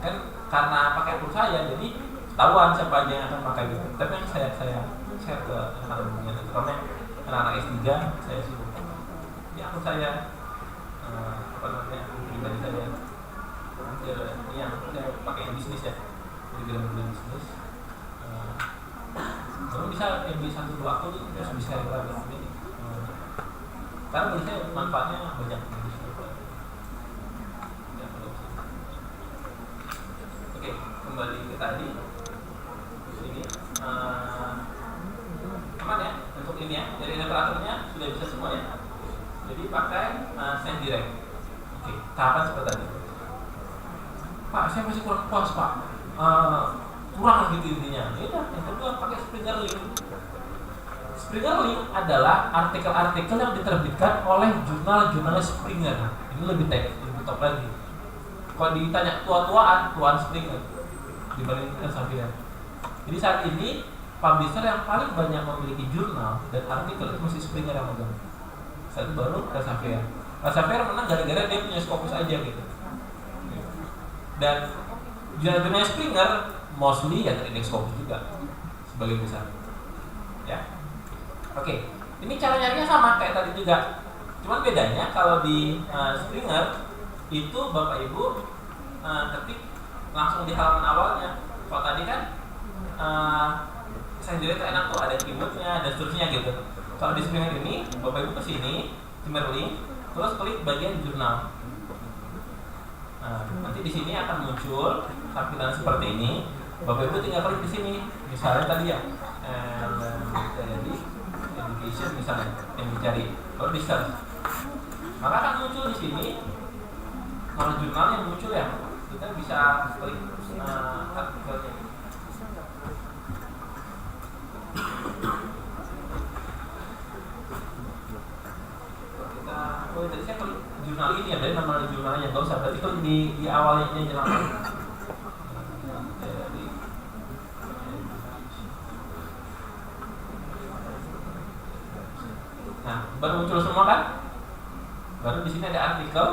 Kan karena pakai akun saya, jadi ketahuan siapa aja yang akan pakai gitu. Tapi yang saya share ke anak-anak karena anak-anak S3 saya suruh ini akun saya, apa namanya, akun pribadi saya. Yang saya pakai yang bisnis ya, jadi bilang bisnis. Kalau bisa yang di satu dua akun itu harus bisa lagi ini. Karena bagi saya manfaatnya banyak. Oke, kembali ke tadi. Ini aman ya untuk ini ya. Dari operatornya sudah bisa semua ya. Jadi pakai send direct. Oke, tahapan seperti tadi. Pak, saya masih kurang puas Pak, kurang gitu intinya. Ya, yang kedua pakai Springer Link. Springer Link adalah artikel-artikel yang diterbitkan oleh jurnal-jurnal Springer. Ini lebih top lagi. Kalau ditanya tuan Springer dibanding Elsevier. Jadi saat ini publisher yang paling banyak memiliki jurnal dan artikel itu masih Springer yang megang. Saat itu baru Elsevier. Elsevier menang gara-gara dia punya Scopus aja gitu. Dan jurnal Springer mostly ya terindeks Scopus juga sebagai besar. Ya. Oke. Ini cara nyarinya sama kayak tadi juga. Cuman bedanya kalau di Springer itu Bapak Ibu ketik langsung di halaman awalnya. Kalau tadi kan saya jadi enak tuh ada keywordnya dan seterusnya gitu. Kalau di Springer ini Bapak Ibu ke sini, Springer Link, terus klik bagian jurnal. Nanti di sini akan muncul tampilan seperti ini. Bapak Ibu tinggal klik di sini. Misalnya tadi ya, education misalnya yang dicari, baru di search. Maka akan muncul di sini nama jurnal yang muncul ya. Kita bisa klik artikelnya. Tadi saya klik jurnal ini ya, dari nama jurnalnya nggak usah, berarti klik di awalnya ini jelas. Nah, baru muncul semua kan? Baru di sini ada artikel,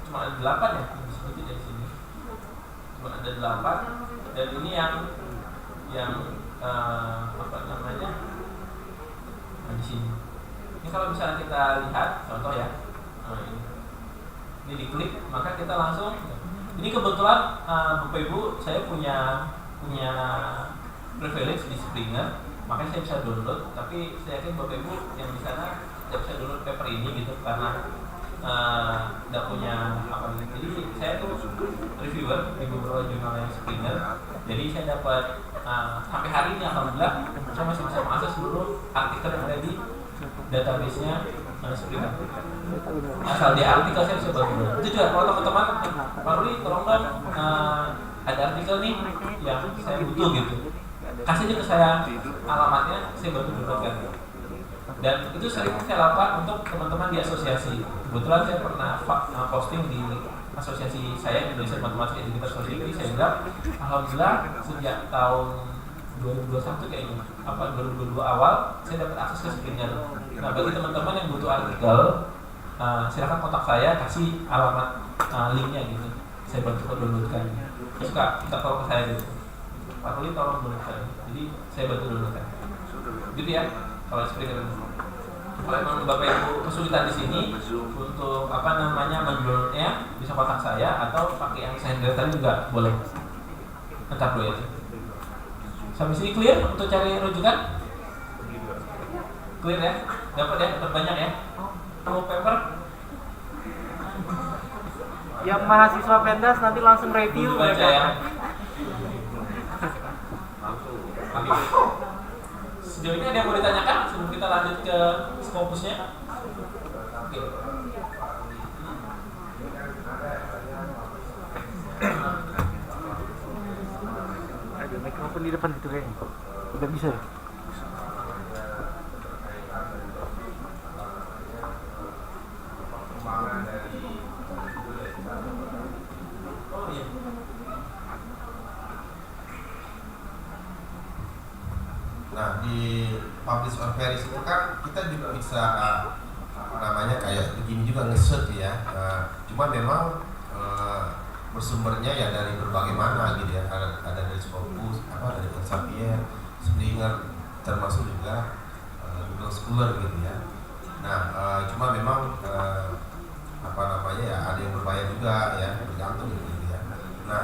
cuma ada 8 ya, disebutin dari sini. Cuma ada 8 dan ini yang apa namanya? Nah, di sini. Ini kalau misalnya kita lihat contoh ya. Ini diklik maka kita langsung. Ini kebetulan Bapak Ibu saya punya privilege di Springer, makanya saya bisa download. Tapi saya yakin Bapak Ibu yang di sana tidak bisa download paper ini gitu karena tidak punya apa gitu. Jadi saya tuh reviewer di beberapa jurnal yang Springer. Jadi saya dapat sampai hari ini alhamdulillah saya masih bisa mengakses seluruh artikel yang ada di database-nya Springer. Asal di artikel saya bisa bantu. Itu juga kalau teman-teman Pak Ruli tolong dong ada artikel nih yang saya butuh gitu. Kasih aja ke saya alamatnya, saya bantu downloadkan. Dan itu sering saya lakukan untuk teman-teman di asosiasi. Kebetulan saya pernah posting di asosiasi saya Indonesia Matematika Integritas Society. Saya bilang alhamdulillah sejak tahun 2021 kayaknya, 2022 awal saya dapat akses ke Springer. Nah, bagi teman-teman yang butuh artikel, silakan kontak saya, kasih alamat linknya gitu. Saya bantu downloadkan. Suka minta tolong ke saya gitu. Pak Ruli tolong download saya. Jadi saya bantu downloadkan. Gitu ya. Kalau Springer. Kalau memang Bapak Ibu kesulitan di sini untuk mendownloadnya, bisa kontak saya atau pakai yang saya tadi juga boleh. Entar dulu ya. Sampai sini clear untuk cari rujukan? Clear ya? Dapat ya? Dapat banyak ya? Mau paper? Yang mahasiswa pendas nanti langsung review baca ya. Sejauh ini ada yang mau ditanyakan sebelum kita lanjut ke Scopusnya? Oke. Ada mikrofon di depan gitu kayaknya. Udah bisa ya? publish or perish itu kan kita juga bisa apa namanya kayak begini juga nge-search ya. Cuma memang bersumbernya ya dari berbagai mana gitu ya. Ada dari Scopus, dari Elsevier, Springer, termasuk juga Google Scholar gitu ya. Nah, cuma memang apa namanya ya ada yang berbayar juga ya, tergantung gitu ya. Nah,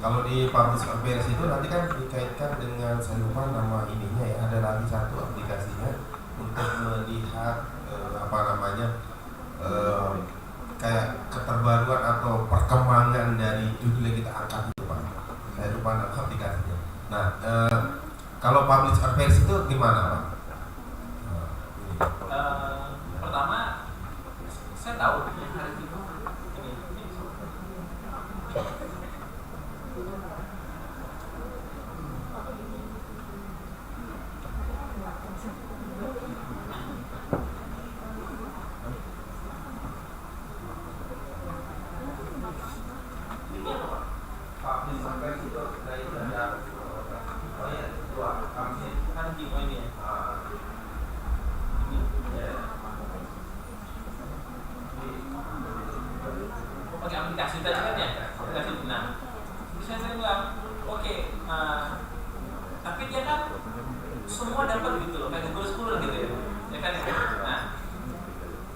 kalau di publish or perish itu nanti kan dikaitkan dengan, saya lupa nama ininya ya, ada lagi satu aplikasinya untuk melihat apa namanya kayak keterbaruan atau perkembangan dari judul yang kita angkat itu Pak. Saya lupa nama aplikasinya. Nah, kalau publish or perish itu gimana Pak? Pertama, saya tahu yang hari itu ini. Pakai aplikasi tadi kan ya, aplikasi. Nah, bisa saya bilang, oke, tapi dia kan semua dapat gitu loh, kayak Google Scholar gitu ya kan ya. Nah,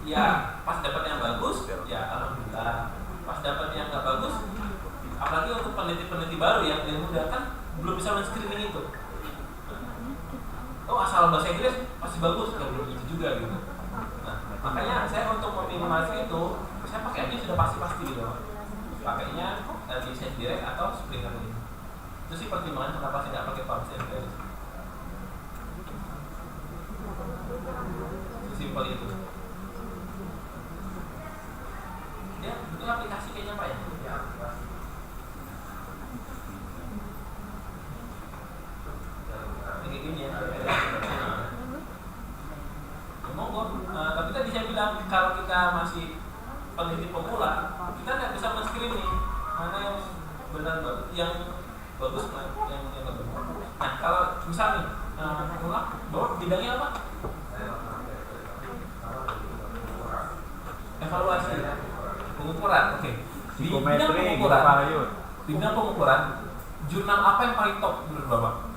ya pas dapat yang bagus, ya alhamdulillah. Pas dapat yang nggak bagus, apalagi untuk peneliti-peneliti baru yang muda kan belum bisa men-screening itu. Oh, asal bahasa Inggris pasti bagus, nggak belum itu juga gitu. Nah, makanya saya untuk meminimalisir itu, saya pakai aja sudah pasti gitu. Pakainya di Sage Direct atau Springer ini. Itu sih pertimbangan kenapa saya nggak pakai publish and perish. Sesimpel itu. Ya, itu aplikasi kayaknya Pak ya. Kayak gini ya. Monggo, tapi tadi saya bilang kalau kita masih peneliti pemula, kita nggak bisa men-screening mana yang benar bagus, yang bagus, yang nggak bagus. Nah, kalau misalnya pemula, bahwa bidangnya apa? Evaluasi, pengukuran, oke. Di bidang pengukuran, jurnal apa yang paling top menurut Bapak?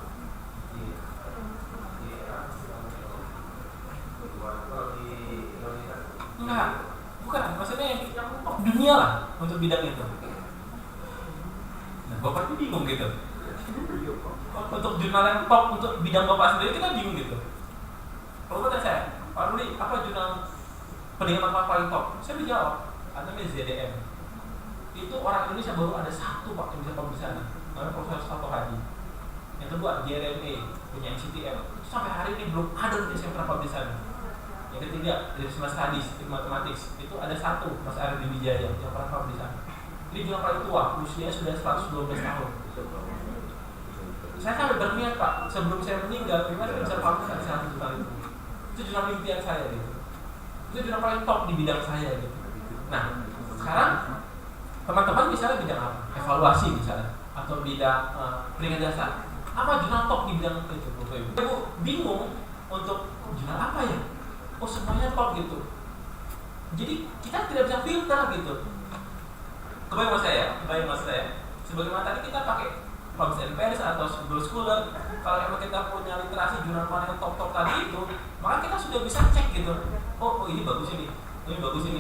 Enggak, bukan, maksudnya yang top dunia lah untuk bidang itu. Nah, Bapak tuh bingung gitu. Untuk jurnal yang top untuk bidang Bapak sendiri kita bingung gitu. Kalau kata saya, Pak Rudi, apa jurnal penelitian Bapak paling top? Saya dijawab, ada ZDM. Itu orang Indonesia baru ada satu Pak yang bisa publish sana, namanya Profesor Stato Hadi. Yang kedua, JRMA punya NCTM. Sampai hari ini belum ada yang pernah publish sana. Yang ketiga, Relational Studies, Mathematics, itu ada satu, Mas Ardi Wijaya yang pernah publish sana. Ini jurnal paling tua, usianya sudah 112 tahun. Saya sampai berniat Pak, sebelum saya meninggal, gimana saya bisa publish ada satu jurnal itu. Itu jurnal impian saya gitu. Itu jurnal paling top di bidang saya gitu. Nah, sekarang teman-teman misalnya bidang apa? Evaluasi misalnya, atau bidang peringkat dasar. Apa jurnal top di bidang itu? Ibu bingung untuk jurnal apa ya? Oh, semuanya top gitu. Jadi kita tidak bisa filter gitu. Kebayang mas saya. Sebagaimana tadi kita pakai publish and perish atau Google Scholar. Kalau emang kita punya literasi jurnal mana yang top tadi itu, maka kita sudah bisa cek gitu. Oh ini bagus ini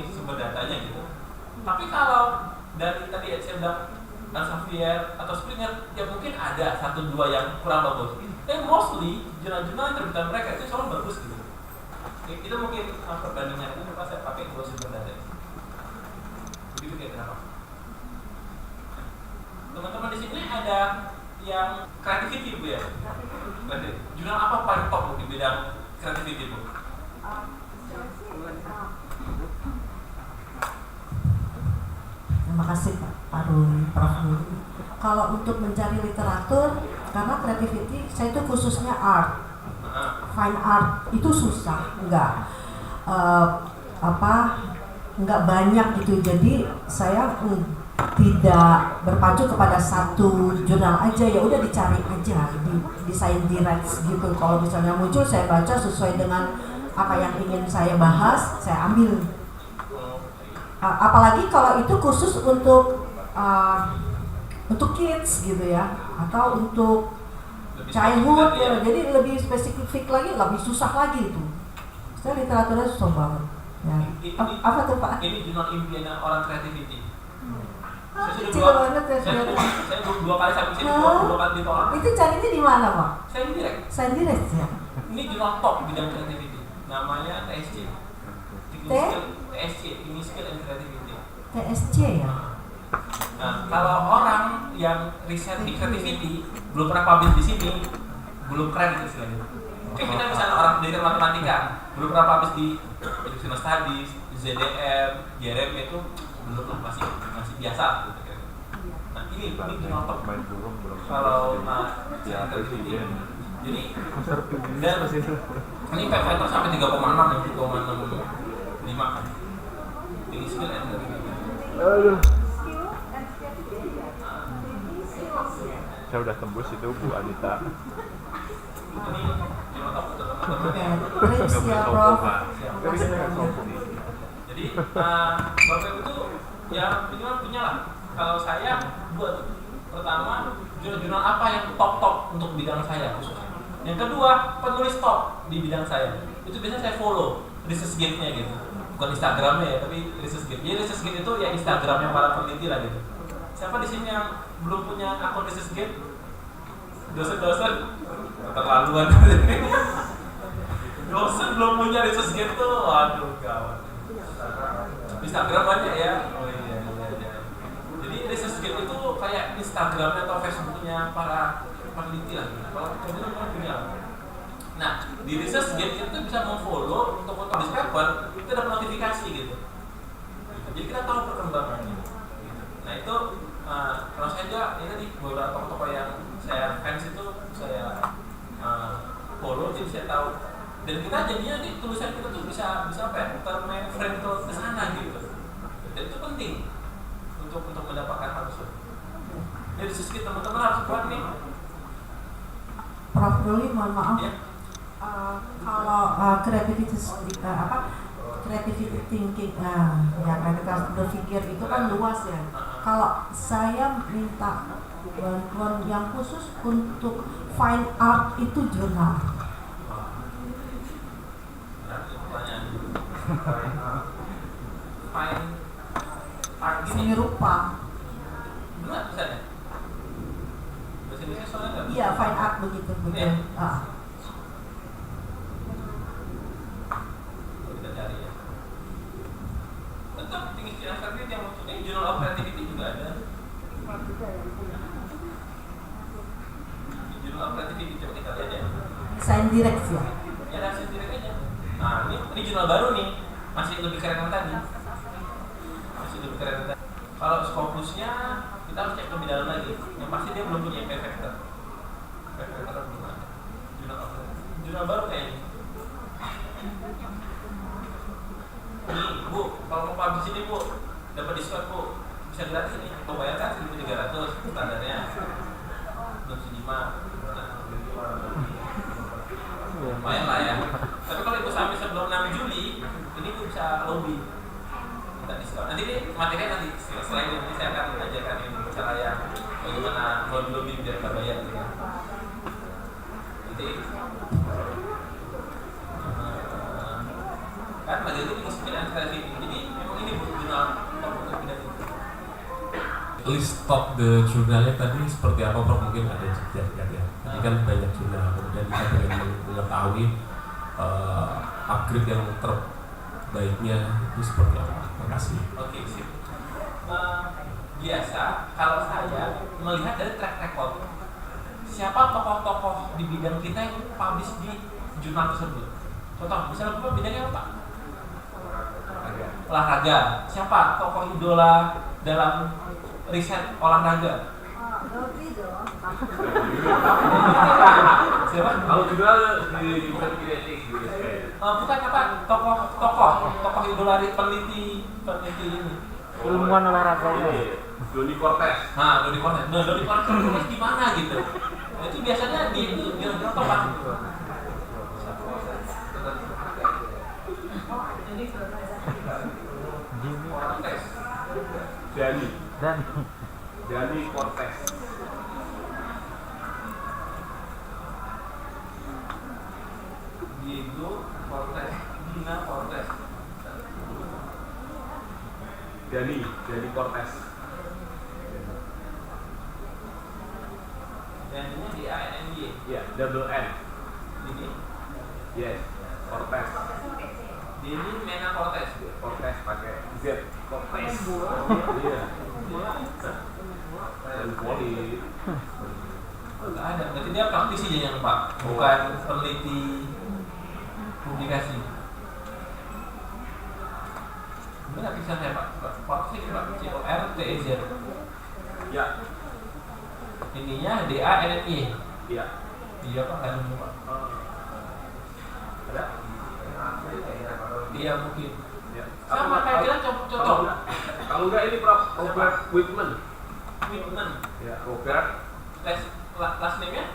sumber datanya gitu. Tapi kalau dari tadi saya bilang Elsevier atau Springer, ya mungkin ada 1-2 yang kurang bagus. Dan mostly jurnal-jurnal yang terbitan mereka itu selalu bagus gitu. Itu mungkin perbandingan itu kenapa saya pakai 2 sumber data. Begitu kayak kenapa? Teman-teman di sini ada yang creativity Bu ya? Jurnal apa paling top di bidang creativity Bu? Terima kasih Pak Rudi, Prof. Rudi. Kalau untuk mencari literatur, karena creativity, saya itu khususnya art, fine art itu susah, enggak banyak gitu. Jadi saya tidak berpacu kepada satu jurnal aja, ya udah dicari aja di Science gitu. Kalau misalnya muncul saya baca sesuai dengan apa yang ingin saya bahas, saya ambil. Apalagi kalau itu khusus untuk kids gitu ya, atau untuk childhood ya, jadi lebih spesifik lagi, lebih susah lagi itu. Saya literaturnya susah banget. Ya. Apa tuh Pak? Ini jurnal impian orang creativity. Kecil banget ya. Saya dua kali sampai sini, dua kali ditolak. Itu carinya di mana Pak? Saya direct ya. Ini jurnal top bidang creativity. Namanya TSC. TSC, Thinking Skill and Creativity. TSC ya. Nah, kalau orang yang riset di creativity belum pernah publish di sini, belum keren gitu istilahnya. Kayak kita misalnya orang dari matematika belum pernah publish di Educational Studies, ZDM, JRM itu belum lah, masih biasa gitu kan. Nah ini jurnal top. Kalau creativity, jadi dan ini PPT sampai 3,6 ya, 3,65 kan. Thinking Skill and Creativity. Aduh. Saya udah tembus itu Bu Anita. Ini jurnal top untuk teman-teman. Trips ya Prof. Jadi Bapak Ibu itu ya minimal punya lah. Kalau saya buat pertama jurnal apa yang top untuk bidang saya khususnya. Yang kedua penulis top di bidang saya. Itu biasanya saya follow ResearchGate-nya gitu. Bukan Instagramnya ya, tapi ResearchGate. Jadi ResearchGate itu ya Instagramnya para peneliti lah gitu. Siapa di sini yang belum punya akun ResearchGate? Dosen-dosen keterlaluan. Dosen belum punya ResearchGate tuh, waduh gawat. Instagram banyak ya. Oh iya. Jadi ResearchGate itu kayak Instagramnya atau Facebooknya para peneliti lah. Kalau kemudian orang punya. Nah di ResearchGate itu bisa memfollow untuk publish paper, itu ada notifikasi gitu. Jadi kita tahu perkembangannya. Nah itu kalau saya juga ini tadi beberapa tokoh-tokoh yang saya fans itu saya follow, jadi saya tahu. Dan kita jadinya di tulisan kita tuh bisa apa ya, termainframe ke sana gitu. Dan itu penting untuk mendapatkan hal tersebut. Jadi sisi teman-teman harus buat nih. Prof Ruli, mohon maaf. Ya. Kalau creativity thinking, ya kreativitas berpikir itu kan luas ya. Kalau saya minta bantuan yang khusus untuk fine art itu jurnal. Fine art Seni rupa. Benar bisa ya? Bahasa Indonesia soalnya nggak bisa. Iya, fine art begitu. Iya. Kita cari ya. Tetap tinggi sejarah kreatif yang maksudnya Journal of Creativity juga ada. Journal of Creativity coba kita lihat ya. Science Direct ya. Ya ada sendiri aja. Nah ini jurnal baru nih, masih lebih keren yang tadi. Kalau Scopusnya kita harus cek lebih dalam lagi. Yang pasti dia belum punya impact factor. Impact factor belum ada. Jurnal baru kayaknya. Nih Bu, kalau mau publish ini Bu, dapat diskon Bu, bisa gratis ini. Mau bayar kan 1.300 standarnya. Belum sejimat. Lumayan lah ya. Tapi kalau itu sampai sebelum 6 Juli, ini Ibu bisa lobby minta diskon. Nanti ini materinya nanti selain ini saya akan ajarkan ini cara yang bagaimana lobby biar nggak bayar gitu. Nanti kan bagi itu inspirasi kreatif. Jadi memang ini jurnal untuk bidang itu. List top the jurnalnya tadi seperti apa Prof? Mungkin ada jejak ya. Ini kan banyak jurnal, kemudian kita ingin mengetahui upgrade yang terbaiknya itu seperti apa. Terima kasih. Oke, sip. Biasa kalau saya melihat dari track record siapa tokoh-tokoh di bidang kita yang publish di jurnal tersebut. Contoh, misalnya Bapak bidangnya apa? Olahraga. Siapa tokoh idola dalam riset olahraga? Siapa? Kalau juga di bukan ini. Bukan apa? Tokoh idola peneliti ini. ilmuwan olahraganya. Doni Cortez. Nah, Doni Cortez. Nah, Doni Cortez di mana gitu? Nah, itu biasanya di tempat. Cortez. Dani Cortez. Diego Cortez. Dina Cortez. Dani Cortez. Daninya di ANNY. Ya, double N. Ini. Yes, Cortez. Dini Mena Cortez. Cortez pakai Z. Cortez. Iya. Dan poli. Nggak ada. Berarti dia praktisi yang Pak, bukan peneliti publikasi. Benar bisa saya Pak. Praktisi Pak. CORTEZ. Ya. Ininya DANNY. Iya. Iya Pak, kan Pak. Ada? Iya mungkin. Ya. Sama kayak kita contoh. Kalau enggak ini Prof. Robert Whitman. Whitman. Ya, Robert Last name-nya?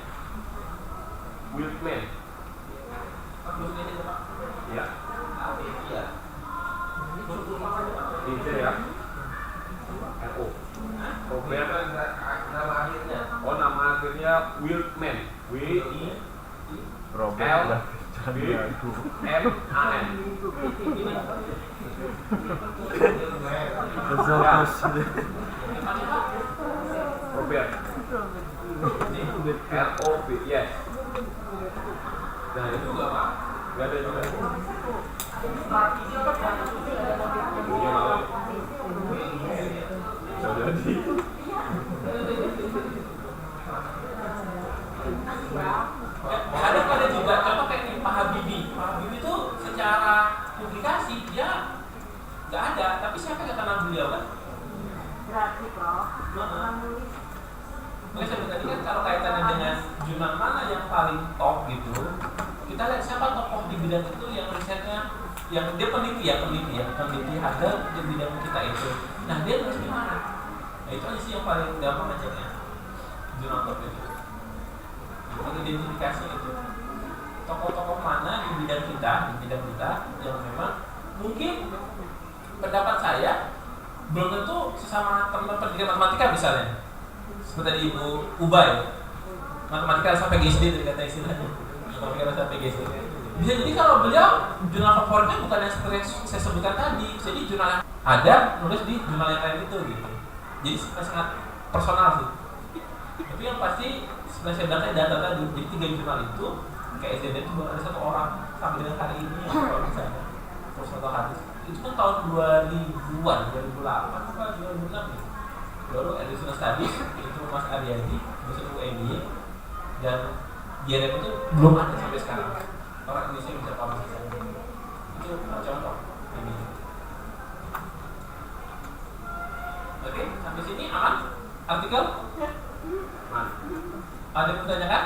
Whitman. Last name-nya Pak. Ya. Iya. Ini ya. RO. Robert. Nama akhirnya. Oh, nama akhirnya Whitman. W I Robert L B M A N. Bezos. Robert. R O B, yes. Nah itu juga Pak. Gak ada juga. Punya malah. Sudah jadi. Ada juga contoh kayak nih Pak Habibie. Pak Habibie itu secara publikasi dia nggak ada, tapi siapa yang kenal beliau kan? Berarti Prof. Makanya saya tadi kan kalau kaitannya dengan jurnal mana yang paling top gitu, kita lihat siapa tokoh di bidang itu yang risetnya, yang dia peneliti ada di bidang kita itu. Nah dia nulis di mana? Nah itu aja sih yang paling gampang ngeceknya jurnal top itu. Identifikasi itu tokoh-tokoh mana di bidang kita yang memang mungkin pendapat saya belum tentu sesama teman pendidikan matematika misalnya seperti tadi Ibu Ubay matematika sampai PhD dari kata istilahnya matematika sampai PhD bisa jadi kalau beliau jurnal favoritnya bukan yang seperti yang saya sebutkan tadi, jadi jurnal yang ada nulis di jurnal yang lain itu gitu, jadi sangat personal sih. Tapi yang pasti sebenarnya saya bilang data tadi, jadi 3 jurnal itu kayak SDD itu baru ada 1 orang sampai dengan hari ini yang kalau misalnya terus atau hadis itu kan tahun 2000-an, 2008 apa 2006 ya. Baru Edison Studies itu Mas Aryadi dosen UNY dan GRM itu belum ada sampai sekarang. Orang Indonesia bisa publish itu contoh ini. Oke, sampai sini aman? Artikel? Ada yang bertanyakan?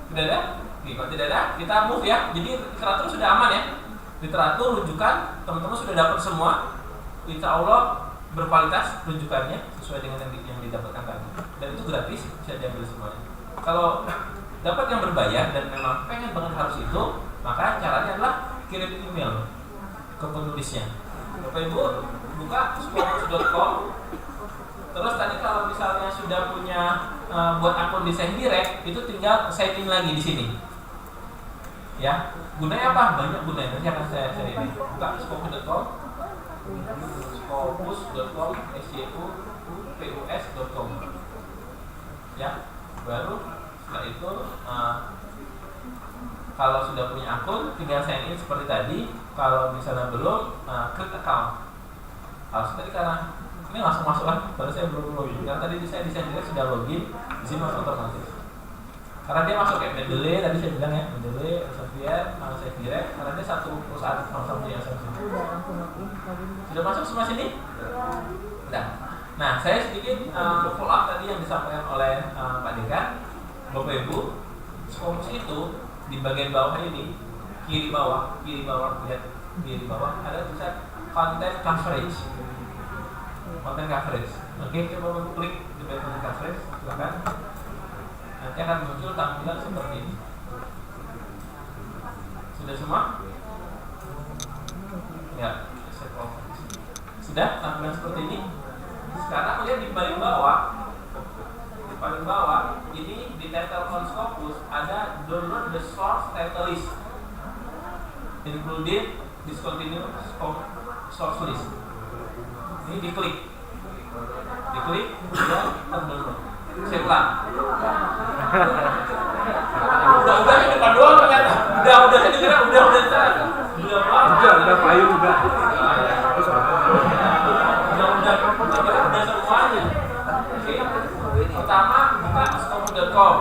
Tidak ada? Oke, kalau tidak ada, kita move ya. Jadi literatur sudah aman ya. Literatur, rujukan, teman-teman sudah dapat semua. Insya Allah berkualitas rujukannya sesuai dengan yang didapatkan tadi. Dan itu gratis, bisa diambil semuanya. Kalau dapat yang berbayar dan memang pengen banget harus itu, maka caranya adalah kirim email ke penulisnya. Bapak Ibu buka scopus.com. Terus tadi kalau misalnya sudah punya buat akun desain direct, itu tinggal sign in lagi di sini. Ya, gunanya apa? Banyak gunanya. Nanti akan saya ini. Buka scopus.com, scopus.com, scopus.com. Ya, baru setelah itu kalau sudah punya akun, tinggal sign in seperti tadi. Kalau misalnya belum, klik account. Kalau tadi karena ini langsung masuk kan, baru saya belum login. Karena tadi saya desain direct sudah login, di sini masuk otomatis. Karena dia masuk kayak Mendeley, tadi saya bilang ya, Mendeley, Elsevier, saya direct, karena dia satu perusahaan sama-sama punya asumsi. Sudah masuk semua sini? Sudah. Nah, saya sedikit follow up tadi yang disampaikan oleh Pak Dekan. Bapak Ibu, Scopus itu di bagian bawah ini, kiri bawah, lihat kiri bawah ada tulisan content coverage. Content coverage. Oke, coba klik di content coverage, silakan. Nanti akan muncul tampilan seperti ini. Sudah semua? Ya, set off. Sudah tampilan seperti ini. Sekarang lihat di paling bawah. Di paling bawah ini di title on Scopus ada download the source title list, including discontinue source list. Ini diklik, sudah terdownload. Saya ulang. Udah di depan doang ternyata. Udah saya dengar, udah payung udah. Udah semuanya. Oke. Pertama buka scopus.com.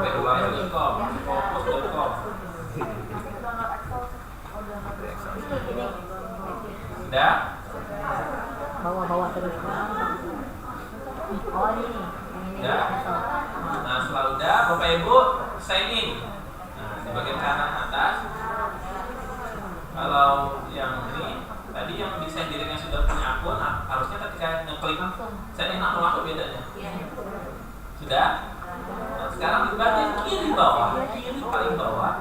scopus.com, scopus.com. Sudah? Bawa terus. Oh ini. Udah. Nah setelah udah, Bapak Ibu sign in. Nah di bagian kanan atas. Kalau yang ini tadi yang desain diri yang sudah punya akun, harusnya ketika ngeklik sign in atau masuk bedanya. Sudah? Nah, sekarang di bagian kiri paling bawah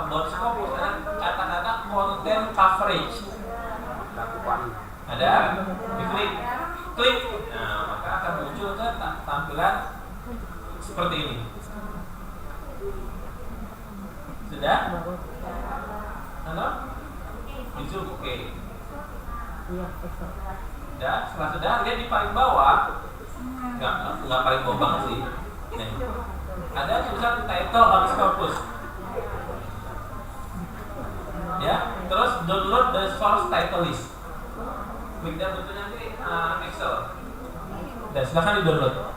about Scopus ada kata-kata content coverage. Ada? Klik. Nah, maka akan muncul ke tampilan seperti ini. Sudah? Halo? Di Zoom, oke. Sudah? Setelah sudah, lihat di paling bawah. Enggak paling bawah banget sih. Nih. Ada tulisan title on Scopus. Ya, terus download the source title list. Klik dan bentuk nanti Excel. Dan silakan di download.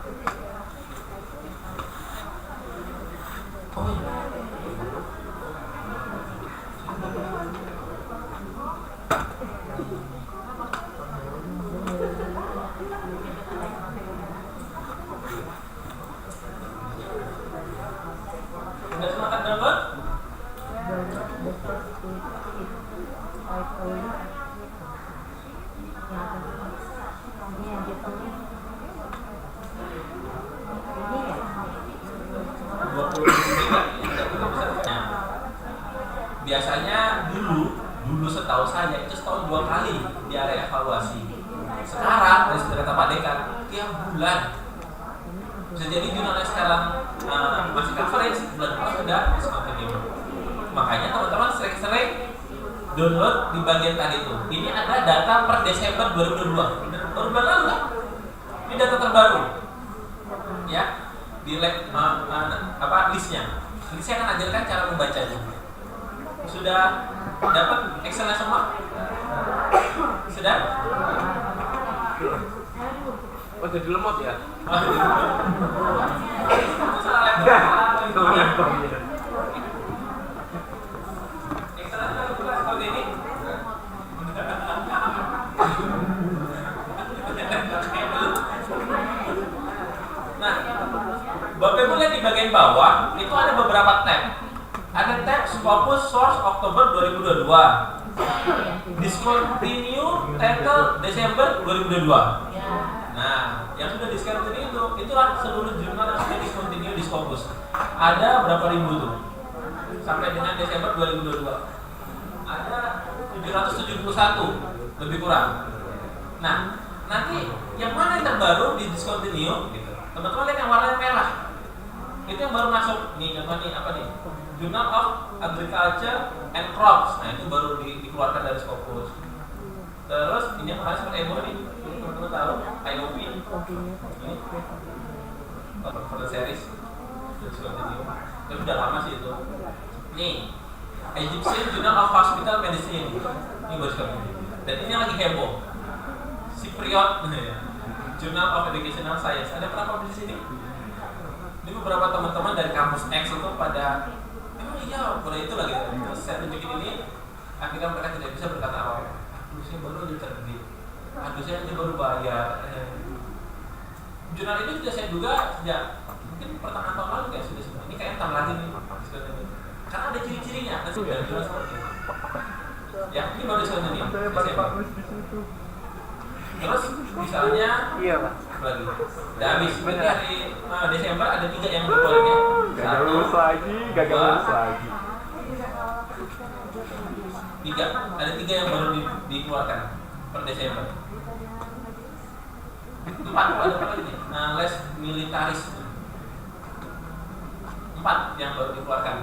Sudah silakan download. Biasanya dulu setahu saya itu setahun 2 kali di area evaluasi. Sekarang dari kata Pak Dekan tiap bulan. Bisa jadi jurnalnya sekarang masih coverage, bulan depan sudah discontinue. Makanya teman-teman sering-sering download di bagian tadi itu. Ini ada data per Desember 2022. Baru bulan lalu kan? Ini data terbaru. Ya, di listnya. Nanti saya akan ajarkan cara membacanya. Sudah dapat Excelnya semua? Sudah? Oh jadi lemot ya? Excelnya seperti ini. Nah, Bapak Ibu lihat di bagian bawah itu ada beberapa tab. Ada tab Scopus Source Oktober 2022, Discontinue Title Desember 2022. Nah, yang sudah discontinue itulah seluruh jurnal yang sudah discontinue di Scopus. Ada berapa ribu tuh? Sampai dengan Desember 2022. Ada 771 lebih kurang. Nah, nanti yang mana yang terbaru di discontinue gitu. Teman-teman lihat yang warnanya merah. Itu yang baru masuk. Nih contoh nih apa nih? Journal of Agriculture and Crops. Nah, itu baru dikeluarkan dari Scopus. Terus ini yang kemarin seperti Ebo nih. Teman-teman tahu IOP. Ini foto series. Itu udah lama sih itu. Nih, Egyptian Journal of Hospital Medicine. Ini baru sekali. Dan ini yang lagi heboh. Cypriot Journal of Educational Science. Ada pernah publish di sini? Ini beberapa teman-teman dari kampus X itu pada iya, pada itu lagi. Terus saya tunjukin ini, akhirnya mereka tidak bisa berkata apa-apa. Aduh, saya baru aja terbit. Aduh, saya aja baru bayar. Jurnal ini sudah saya duga sejak mungkin pertengahan tahun lalu kayak sudah semua. Ini kayak entar lagi nih. karena ada ciri-cirinya. Nanti udah jelas seperti itu. Ya, ini baru diskonnya nih. Saya balik Pak Mus di situ. Terus misalnya Iya Pak. lagi udah habis. Berarti hari Desember ada 3 yang dikeluarin ya. Gagal lulus lagi, gagal lulus lagi. 3, ada 3 yang baru dikeluarkan per Desember. 4 ada apa lagi nih? Les militaris 4 yang baru dikeluarkan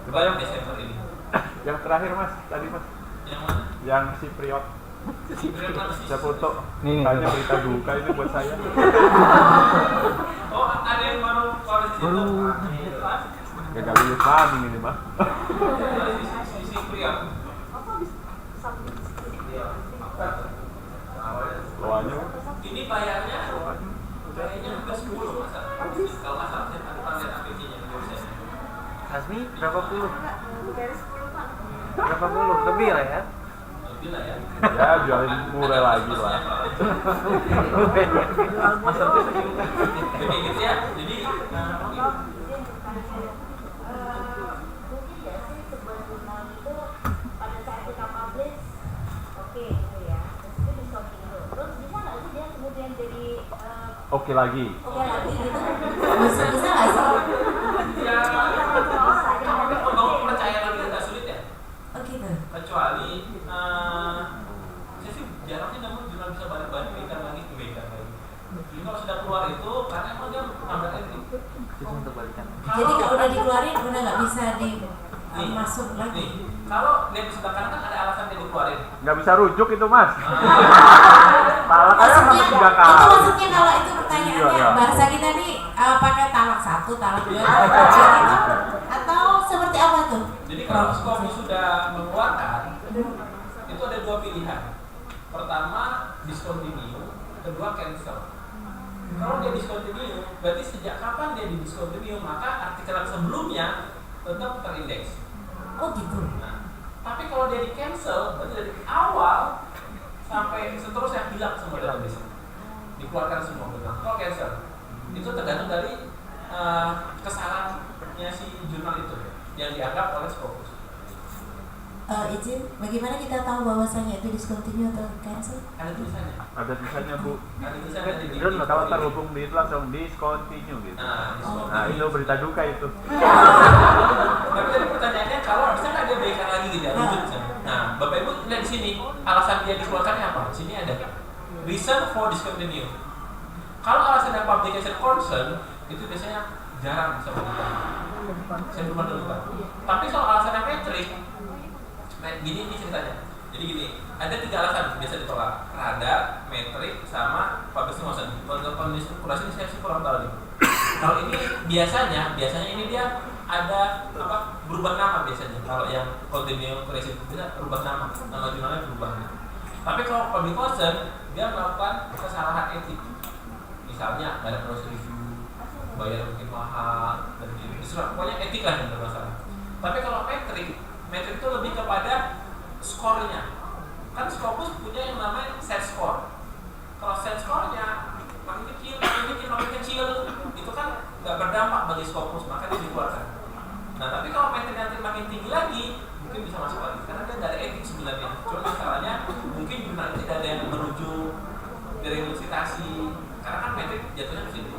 per Desember ini. Yang terakhir Mas, tadi Mas, Yang mana? yang si Priok. Saya foto. Nih, Tanya berita duka ini buat saya. Oh, ada yang baru keluar di situ. Gagal lulus lagi ini Mas. Si Priok. Doanya. Ini bayarnya kayaknya udah 10 masalah. Kalau masalah saya target APC-nya Hasmi berapa puluh? Berapa puluh? Lebih lah ya. lebih lah ya. Ya jualin murah lagi lah. Jadi gitu ya. Jadi Oke lagi. Oke lagi gitu. Bisa nggak sih? ya mau percaya lagi agak sulit ya. Oh gitu. Kecuali saya sih jarang sih nemu jurnal bisa balik-balik berikan lagi. Jadi kalau sudah keluar itu karena emang dia ngambil itu. Jadi kalau udah dikeluarin udah nggak bisa masuk lagi. Nih, kalau dia di sebelah kanan kan ada alasan dia dikeluarin. Nggak bisa rujuk itu Mas. Talak aja Maksudnya, sampai 3 itu kali. maksudnya kalau itu pertanyaannya Iya. bahasa kita nih pakai talak 1, talak 2, talak 3 gitu atau seperti apa tuh? Jadi kalau Scopus sudah mengeluarkan itu ada 2 pilihan. Pertama discontinue, kedua cancel. Kalau dia discontinue, berarti sejak kapan dia di discontinue maka artikel sebelumnya tetap terindeks. Oh gitu. Nah, tapi kalau dia di cancel, berarti dari awal sampai seterusnya hilang semua database, dikeluarkan semua betul. Kalau cancel, itu tergantung dari kesalahannya si jurnal itu yang dianggap oleh Scopus. Izin, bagaimana kita tahu bahwasanya itu discontinue atau cancel? Ada tulisannya. Ada tulisannya Bu. Ada tulisannya di Kalau terhubung di itu langsung discontinue gitu. discontinue. Nah itu berita duka itu. Tapi tadi pertanyaannya kalau bisa nggak dia berikan lagi gitu ya, rujuk misalnya. Nah, Bapak Ibu lihat di sini alasan dia dikeluarkannya apa? Di sini ada reason for discontinue. Kalau alasannya publication concern itu biasanya jarang bisa berubah. Saya belum pernah lupa. Tapi kalau alasannya metrik, gini ini ceritanya. Jadi gini, ada 3 alasan biasa ditolak: radar, metrik, sama publication concern. Untuk kondisi kurasi saya sih kurang tahu nih. Kalau ini biasanya ini dia ada berubah nama biasanya. Kalau yang continue creation bisa berubah nama jurnalnya berubah. Tapi kalau public concern dia melakukan kesalahan etik. Misalnya ada proses review, bayar mungkin mahal dan pokoknya etik lah yang bermasalah. Tapi kalau metrik itu lebih kepada skornya. Kan Scopus punya yang namanya set score. Kalau set skornya makin kecil, itu kan nggak berdampak bagi Scopus, maka dia dikeluarkan. Nah, tapi kalau metrik nanti makin tinggi lagi, mungkin bisa masuk lagi karena dia nggak ada etik sebenarnya. Cuma masalahnya mungkin jurnal tidak ada yang menuju diregistrasi, karena kan metrik jatuhnya ke situ.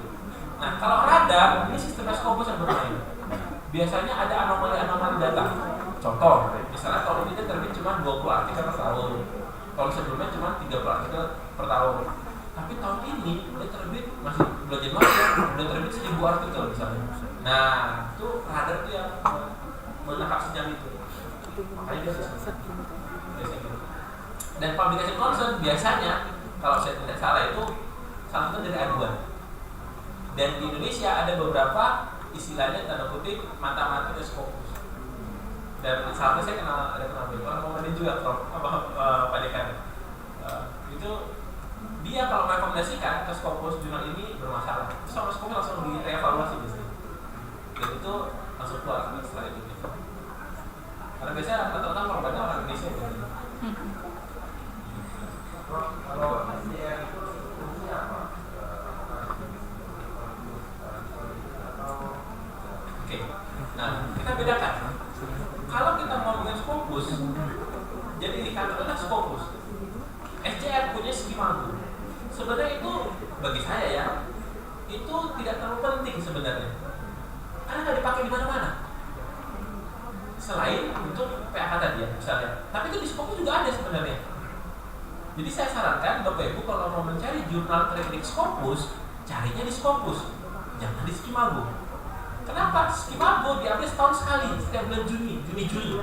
Nah, kalau radar ini sistem Scopus yang bermain. Biasanya ada anomali data. Contoh, misalnya kalau ini terbit cuma 20 artikel per tahun. Kalau sebelumnya cuma 30 artikel per tahun. Tapi tahun ini udah terbit masih bulan Januari udah terbit 1000 artikel misalnya. Nah, itu radar itu yang menangkap sinyal itu. Makanya dia biasanya. Dan publication concern biasanya kalau saya tidak salah itu salah satu dari aduan. Dan di Indonesia ada beberapa istilahnya tanda kutip mata-mata Scopus. Dan saat saya kenal orang komedi juga Pak Dekan. Itu dia kalau merekomendasikan ke Scopus jurnal ini bermasalah, terus sama Scopus langsung dievaluasi biasanya. Dan itu langsung keluar setelah itu. Karena biasanya rata-rata korbannya orang Indonesia. Oke. Nah, kita bedakan Jadi saya sarankan Bapak Ibu kalau mau mencari jurnal klinik Scopus, carinya di Scopus, jangan di Skimago. Kenapa? Skimago diupdate setahun sekali, setiap bulan Juni, Juli.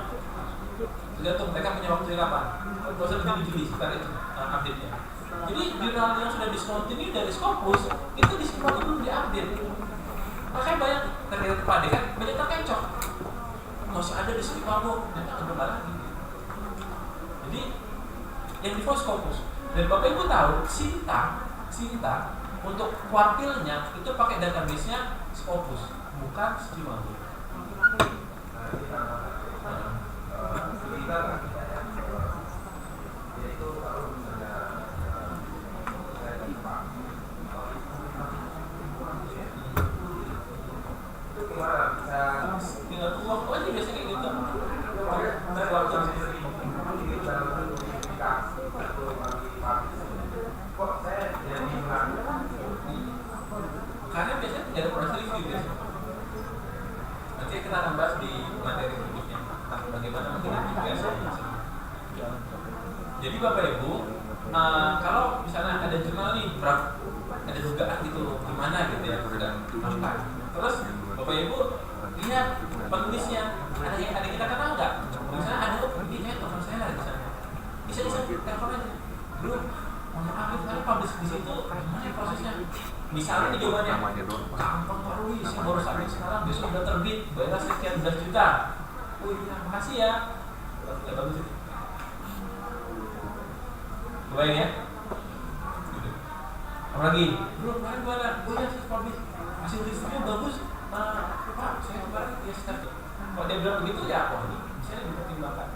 Tergantung mereka punya waktu kapan. Kalau usah Juli, sekitar itu update-nya. Jadi jurnal yang sudah discontinue dari Scopus itu di Skimago belum diupdate. Makanya banyak terjadi kepada kan, banyak terkecoh. Masih ada di Skimago, dan nggak kembali lagi. Jadi yang di Scopus. Dan Bapak Ibu tahu, Sinta untuk kuartilnya itu pakai database-nya Scopus, bukan Skimago. Tinggal tunggu waktu aja biasanya kayak gitu. Karena biasanya tidak ada proses review biasanya. Nanti kita akan bahas di materi berikutnya tentang bagaimana mengidentifikasi. Jadi Bapak Ibu, kalau misalnya ada jurnal nih, ada dugaan gitu, gimana gitu ya, sudah terus Bapak Ibu lihat penulisnya, ada kita kenal nggak? Misalnya ada ini kayak teman saya lah di sana, bisa telepon aja, bro, mohon maaf kali publish di situ, gimana prosesnya? Misalnya di jawabannya, gampang Pak Rui, saya baru sampai sekarang, besok udah terbit, bayar sekian belas juta. Oh iya, makasih ya. Ya bagus itu. Kebayang ya? Gitu. Apalagi, bro kemarin gimana? Oh iya, saya publish, hasil reviewnya bagus. Pak, saya kemarin ya start. Kalau dia bilang begitu ya, oh ini bisa dipertimbangkan.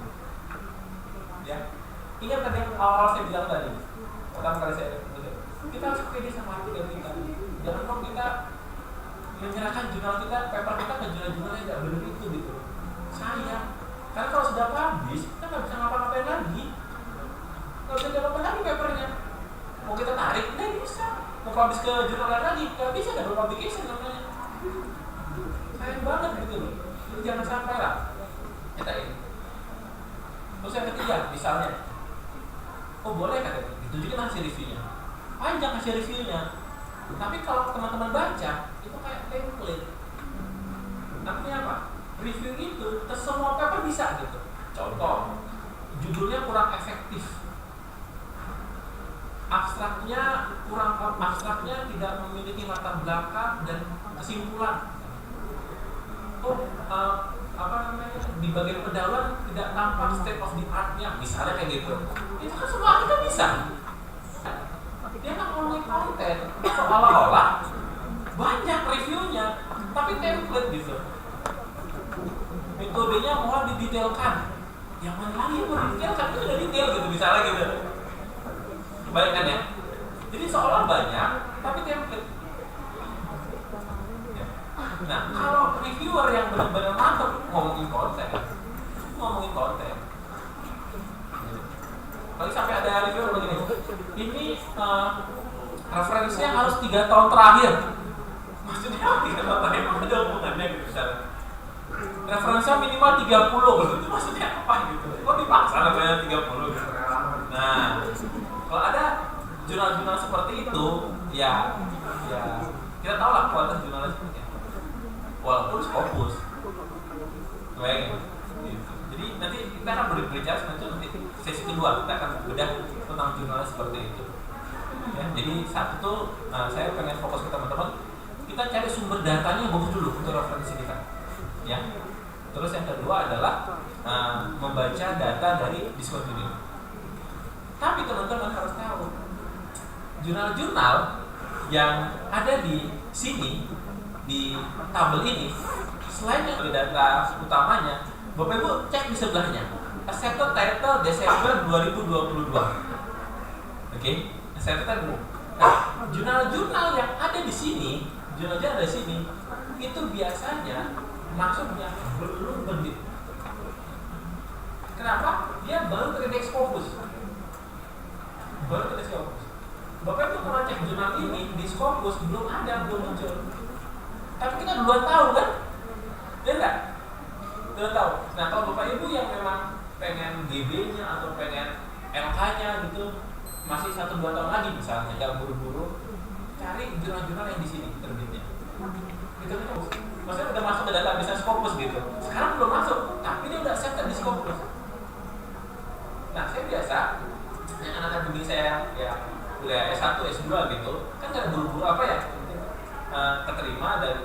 Ya, ingat tadi awal saya bilang tadi, pertama kali saya kita harus pede sama artikel kita. Jangan kok kita menyerahkan jurnal kita, paper kita ke jurnal-jurnal yang tidak benar itu gitu. Sayang. Karena kalau sudah publish, kita nggak bisa ngapa-ngapain lagi. Nggak bisa ngapa-ngapain lagi papernya. Mau kita tarik, nggak bisa. Mau publish ke jurnal lain lagi, nggak bisa, double publication namanya. Sayang banget gitu loh. Jadi jangan sampai lah. Kita ini. Terus yang ketiga, misalnya, oh boleh katanya, ditunjukin hasil reviewnya. Panjang hasil reviewnya, tapi kalau teman-teman baca itu kayak template. Artinya apa? Review itu ke semua paper bisa gitu. Contoh, judulnya kurang efektif, abstraknya tidak memiliki latar belakang dan kesimpulan. Di bagian pendahuluan tidak tampak state of the art-nya, misalnya kayak gitu. Itu kan semua kita bisa. Dia kan ngomongin konten, seolah-olah banyak reviewnya, tapi template gitu. Metodenya mohon didetailkan. Yang mana lagi yang mau didetailkan, itu udah detail gitu, misalnya gitu. Bayangkan ya. Jadi seolah banyak, tapi template. Nah, kalau reviewer yang benar-benar mantap ngomongin konten. Paling sampai ada reviewer begini. Ini referensinya harus 3 tahun terakhir. Maksudnya 3 tahun terakhir ada hubungannya gitu misalnya. Referensinya minimal 30 gitu. Itu maksudnya apa gitu? Kok dipaksa namanya 30 gitu. Nah, kalau ada jurnal-jurnal seperti itu, ya kita tahu lah kualitas jurnalnya seperti apa. Walaupun Scopus, gitu. Jadi nanti kita akan berbicara nanti sesi kedua kita akan bedah tentang jurnal seperti itu. Ya, jadi satu tuh saya pengen fokus ke teman-teman, kita cari sumber datanya yang bagus dulu untuk referensi kita. Ya. Terus yang kedua adalah membaca data dari discontinue. Tapi teman-teman harus tahu jurnal-jurnal yang ada di sini di tabel ini, selain yang data utamanya, Bapak Ibu cek di sebelahnya. Accepted title Desember 2022. Oke, accepted title. Nah, jurnal-jurnal yang ada di sini, jurnal-jurnal di sini, itu biasanya maksudnya belum terbit. Kenapa? Dia baru terindeks Scopus. Bapak Ibu kalau cek jurnal ini di Scopus belum muncul. Tapi kita duluan tahu kan? Ya enggak? Duluan tahu. Nah kalau Bapak Ibu yang memang pengen GB-nya atau pengen LK-nya gitu, masih 1-2 tahun lagi misalnya, nggak buru-buru, cari jurnal-jurnal yang di sini terbitnya. Gitu terus. Maksudnya udah masuk ke database Scopus gitu. Sekarang belum masuk, tapi dia udah accepted di Scopus. Nah, saya biasa yang anak bimbing saya yang kuliah S1, S2 gitu, kan nggak buru-buru apa ya, keterima dan